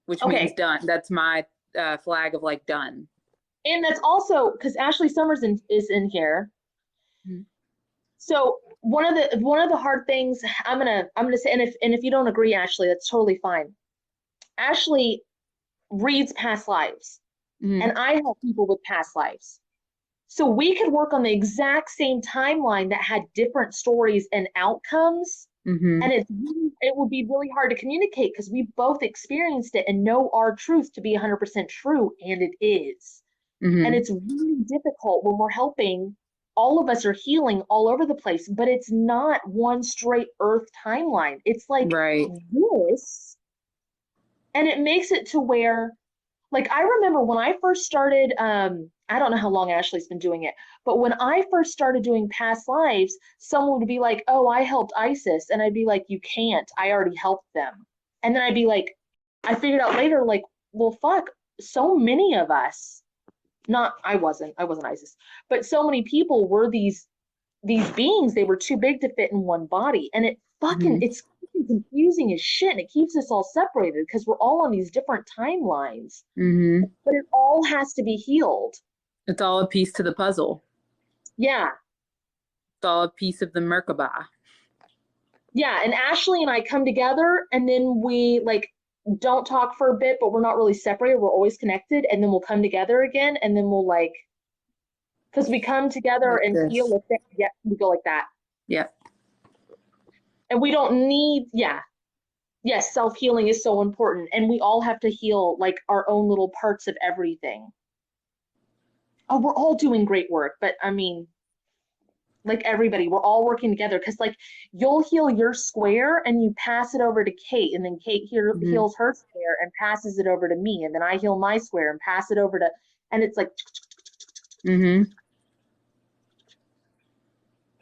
which means done. That's my flag of like done. And that's also because Ashley Summers is in here. Mm-hmm. So one of the hard things I'm gonna say, and if you don't agree, Ashley, that's totally fine. Ashley reads past lives, and I help people with past lives. So we could work on the exact same timeline that had different stories and outcomes. And it would be really hard to communicate because we both experienced it and know our truth to be 100% true, and it is. And it's really difficult when we're helping. All of us are healing all over the place, but it's not one straight earth timeline. It's like this. And it makes it to where, like I remember when I first started, I don't know how long Ashley's been doing it, but when I first started doing past lives, someone would be like, "Oh, I helped ISIS," and I'd be like, "You can't. I already helped them." And then I'd be like, I figured out later, like, well, fuck, so many of us, not I wasn't ISIS, but so many people were these beings. They were too big to fit in one body, and it fucking Mhm. it's confusing as shit, and it keeps us all separated because we're all on these different timelines, Mhm. but it all has to be healed. It's all a piece to the puzzle. Yeah. It's all a piece of the Merkaba. Yeah, and Ashley and I come together, and then we like don't talk for a bit, but we're not really separated, we're always connected, and then we'll come together again, and then we'll like, because we come together Like and heal this. with it. Yeah, we go like that, Yeah. and we don't need, yeah, yes, self-healing is so important, and we all have to heal like our own little parts of everything. Oh, we're all doing great work, but I mean, like everybody, we're all working together, because like you'll heal your square and you pass it over to Kate, and then Kate Mhm. heals her square and passes it over to me, and then I heal my square and pass it over to, and it's like, Mhm.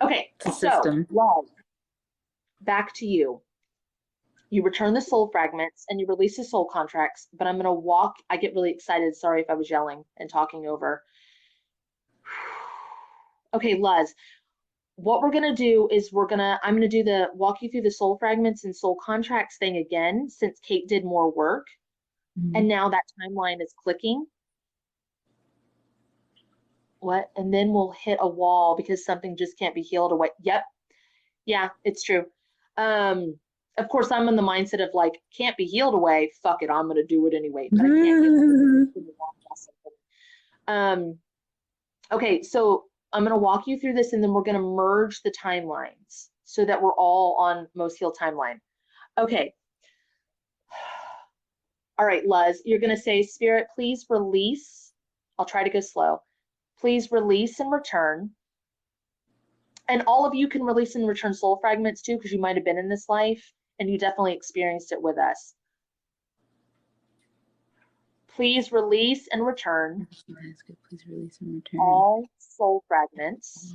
okay, It's a so system. love, back to you. You return the soul fragments and you release the soul contracts, but I'm going to walk. I get really excited. Sorry if I was yelling and talking over. Okay, Luz, what we're going to do is I'm going to do the walk you through the soul fragments and soul contracts thing again, since Kate did more work Mhm. and now that timeline is clicking. What? And then we'll hit a wall because something just can't be healed away. Yep. Yeah, it's true. Of course, I'm in the mindset of like, can't be healed away. Fuck it, I'm gonna do it anyway. But I can't get in the wrong lesson. Okay, so I'm gonna walk you through this, and then we're gonna merge the timelines so that we're all on most healed timeline. Okay. All right, Luz, you're gonna say, Spirit, please release. I'll try to go slow. Please release and return. And all of you can release and return soul fragments too, because you might have been in this life and you definitely experienced it with us. Please release and return That's good. Please release and return. all soul fragments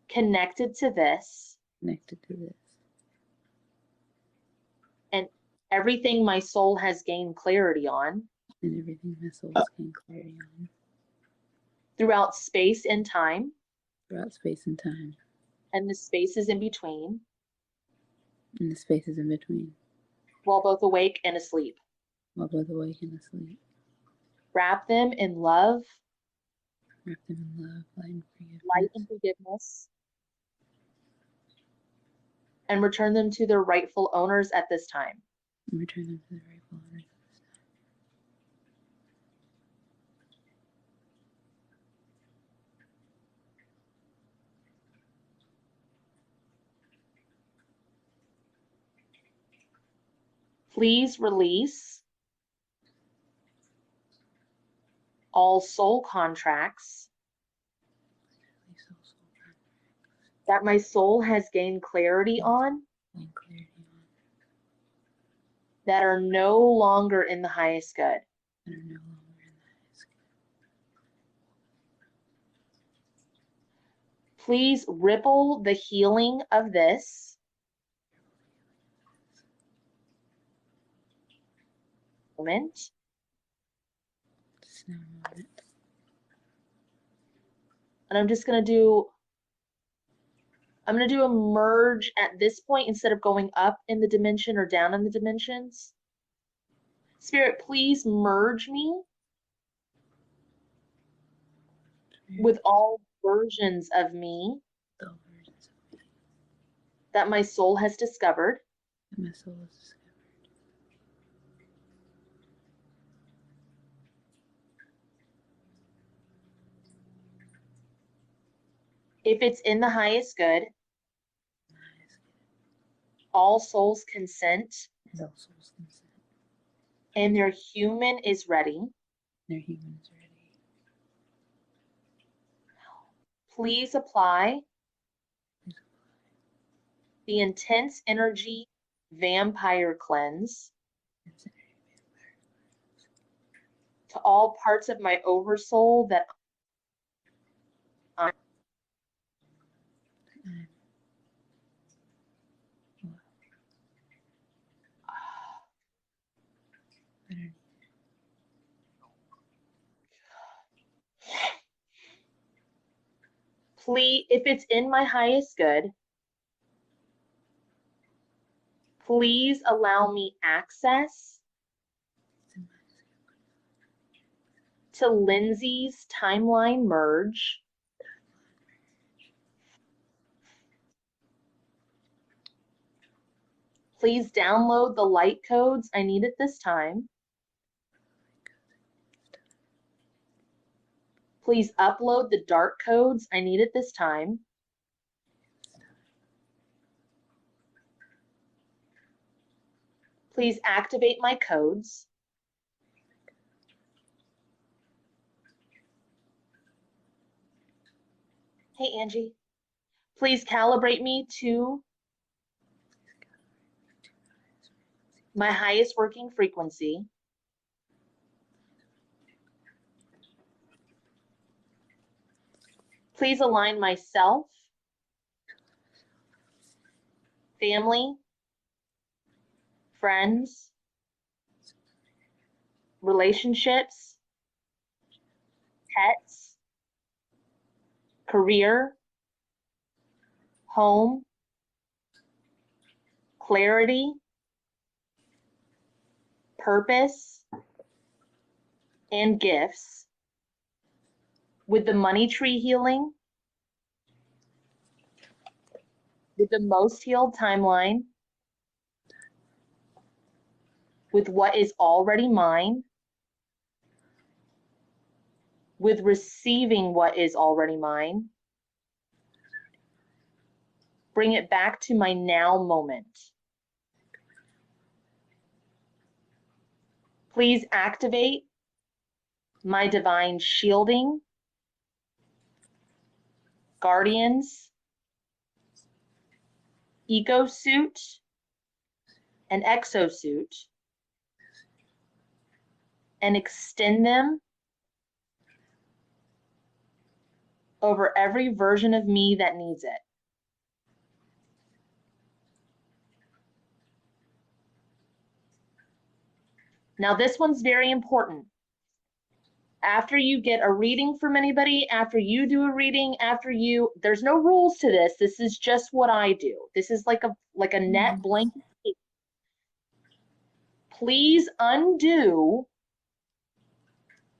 connected to this Connected to this. and everything my soul has gained clarity on And everything my soul's gained clarity on. throughout space and time Throughout space and time. and the spaces in between, And the spaces in between. while both awake and asleep. While both awake and asleep. Wrap them in love, Wrap them in love, light, and forgiveness. light, and forgiveness, and return them to their rightful owners at this time. And return them to the rightful owners. Please release all soul contracts Release all soul contracts. that my soul has gained clarity on Gain clarity on. that are no longer in the highest good. That are no longer in the highest good. Please ripple the healing of this moment. Just now a moment. And I'm going to do a merge at this point instead of going up in the dimension or down in the dimensions. Spirit, please merge me with all versions of me All versions of me that my soul has discovered. that my soul has discovered. If it's in the highest good, The highest good. all souls consent, And all souls consent. and their human is ready. Their human is ready. Please apply Please apply the intense energy vampire cleanse its energy all parts of my oversoul that I please, if it's in my highest good, please allow me access to Lindsay's timeline merge. Please download the light codes I need at this time. Please upload the dark codes I need at this time. Please activate my codes. Hey, Angie. Please calibrate me to my highest working frequency. Please align myself, family, friends, relationships, pets, career, home, clarity, purpose, and gifts with the money tree healing, with the most healed timeline, with what is already mine, with receiving what is already mine. Bring it back to my now moment. Please activate my divine shielding, guardians, eco suit, and exosuit, and extend them over every version of me that needs it. Now, this one's very important. After you get a reading from anybody, after you do a reading, there's no rules to this. This is just what I do. This is like a net blanket. Please undo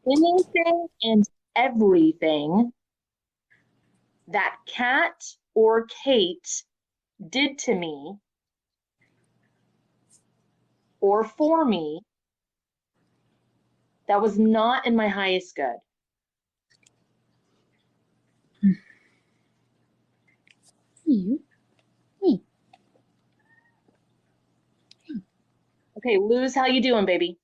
anything and everything that Kat or Kate did to me or for me that was not in my highest good. Okay, Luz, how you doing, baby?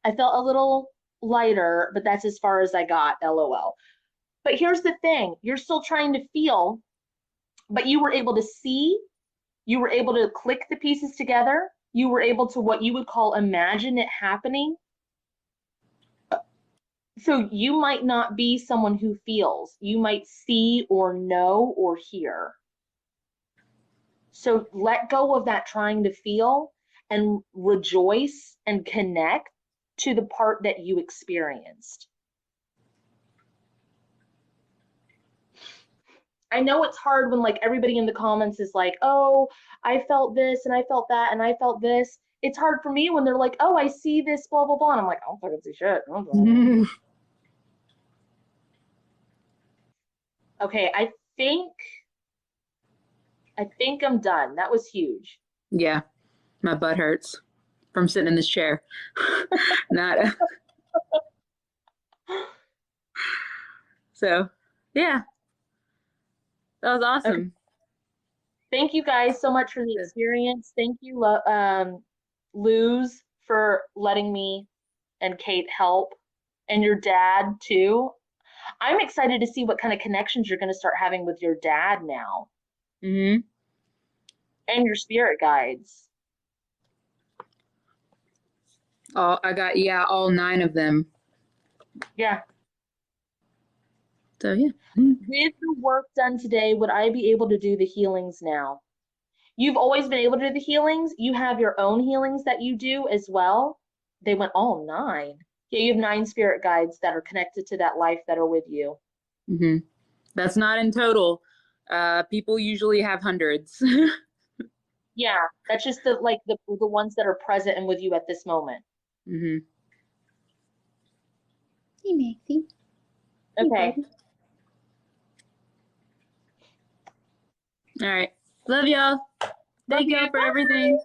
I felt a little lighter, but that's as far as I got, LOL. But here's the thing, you're still trying to feel, but you were able to see, you were able to click the pieces together, you were able to what you would call imagine it happening. So you might not be someone who feels, you might see or know or hear. So let go of that trying to feel and rejoice and connect to the part that you experienced. I know it's hard when like everybody in the comments is like, oh, I felt this and I felt that and I felt this. It's hard for me when they're like, oh, I see this, blah, blah, blah. And I'm like, I don't fucking see shit. Okay, I think I'm done. That was huge. Yeah, my butt hurts from sitting in this chair. Not so. Yeah, that was awesome. Okay. Thank you guys so much for the experience. Thank you, Luz, for letting me and Kate help And your dad too. I'm excited to see what kind of connections you're going to start having with your dad now Mm-hmm. and your spirit guides. I got, yeah, all 9 of them. Yeah. So yeah. Mhm. With the work done today, would I be able to do the healings now? You've always been able to do the healings. You have your own healings that you do as well. They went all 9. Yeah, you have 9 spirit guides that are connected to that life that are with you. Mm-hmm. That's not in total. People usually have hundreds. Yeah, that's just the ones that are present and with you at this moment. Mm-hmm. Hey, Maxie. Hey, Okay. buddy. All right. Love y'all. Thank y'all for everything.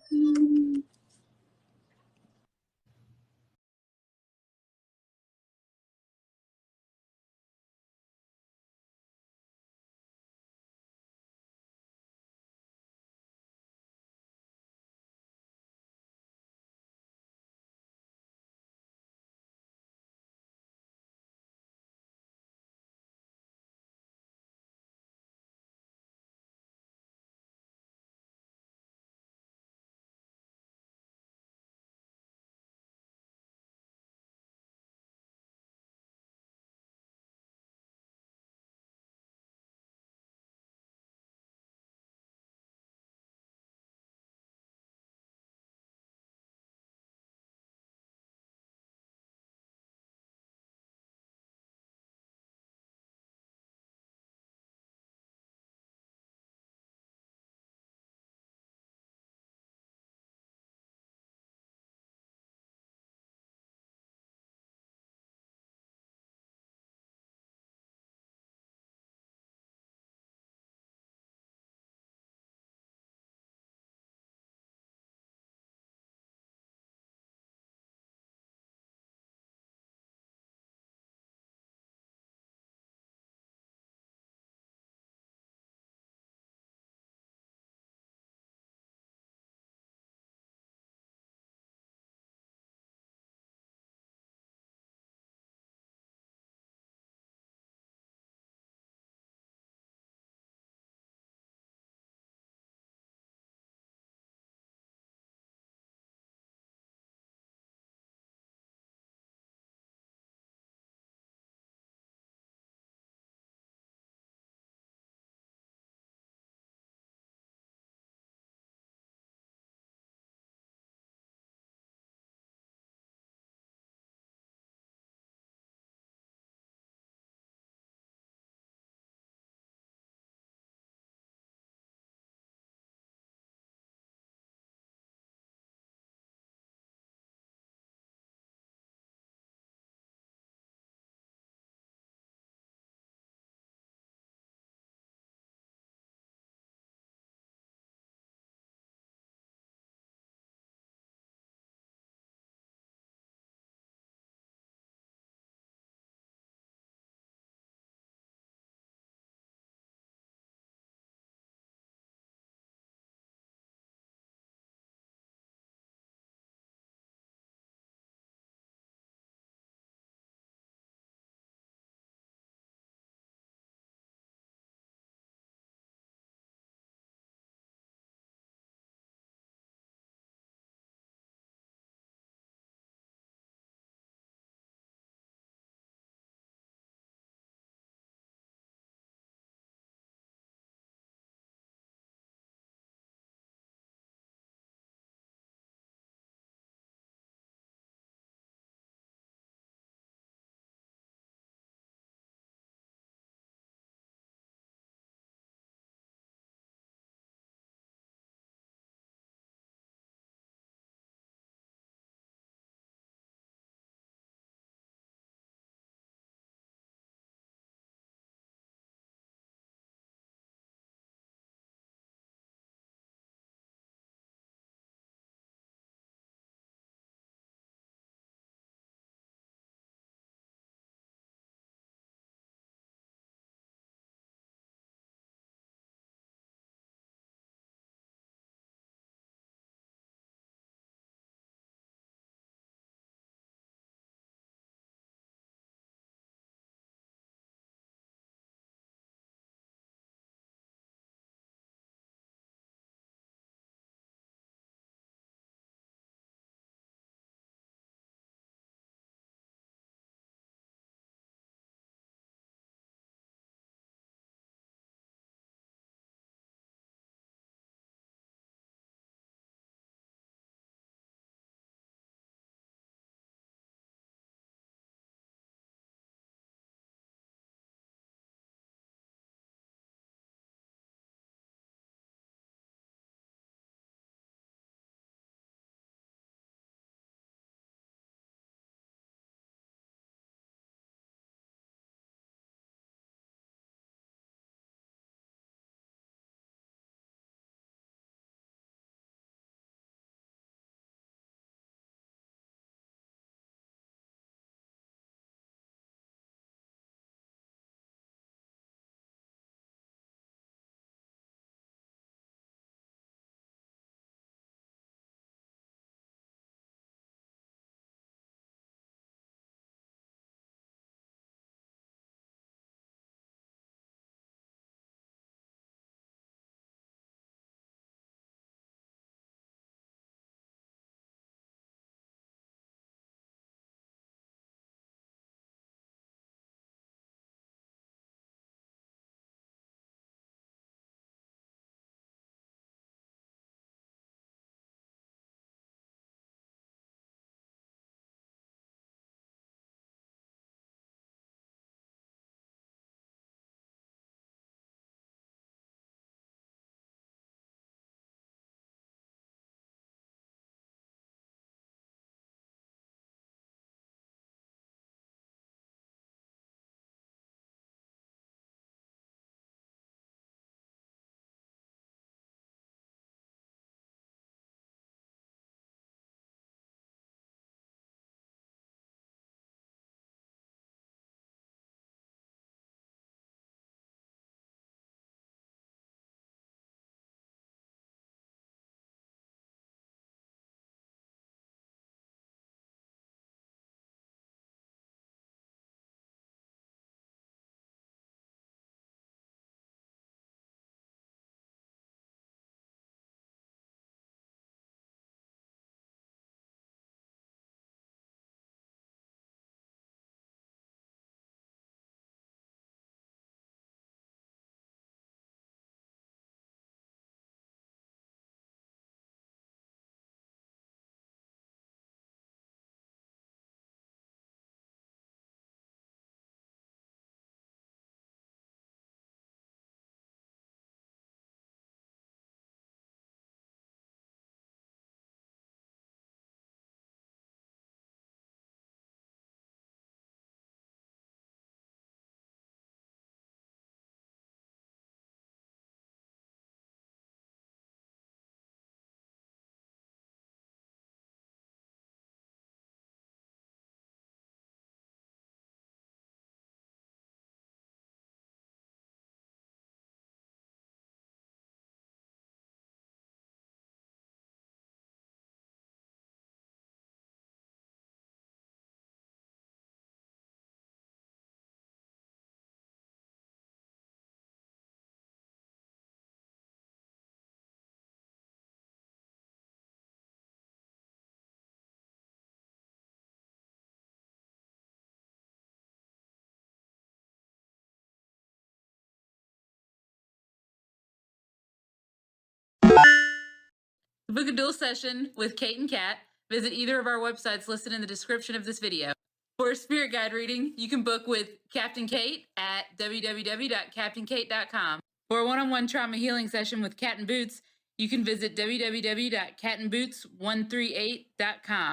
To book a dual session with Kate and Kat, visit either of our websites listed in the description of this video. For a spirit guide reading, you can book with Captain Kate at www.captainkate.com. For a one-on-one trauma healing session with Cat and Boots, you can visit www.catandboots138.com.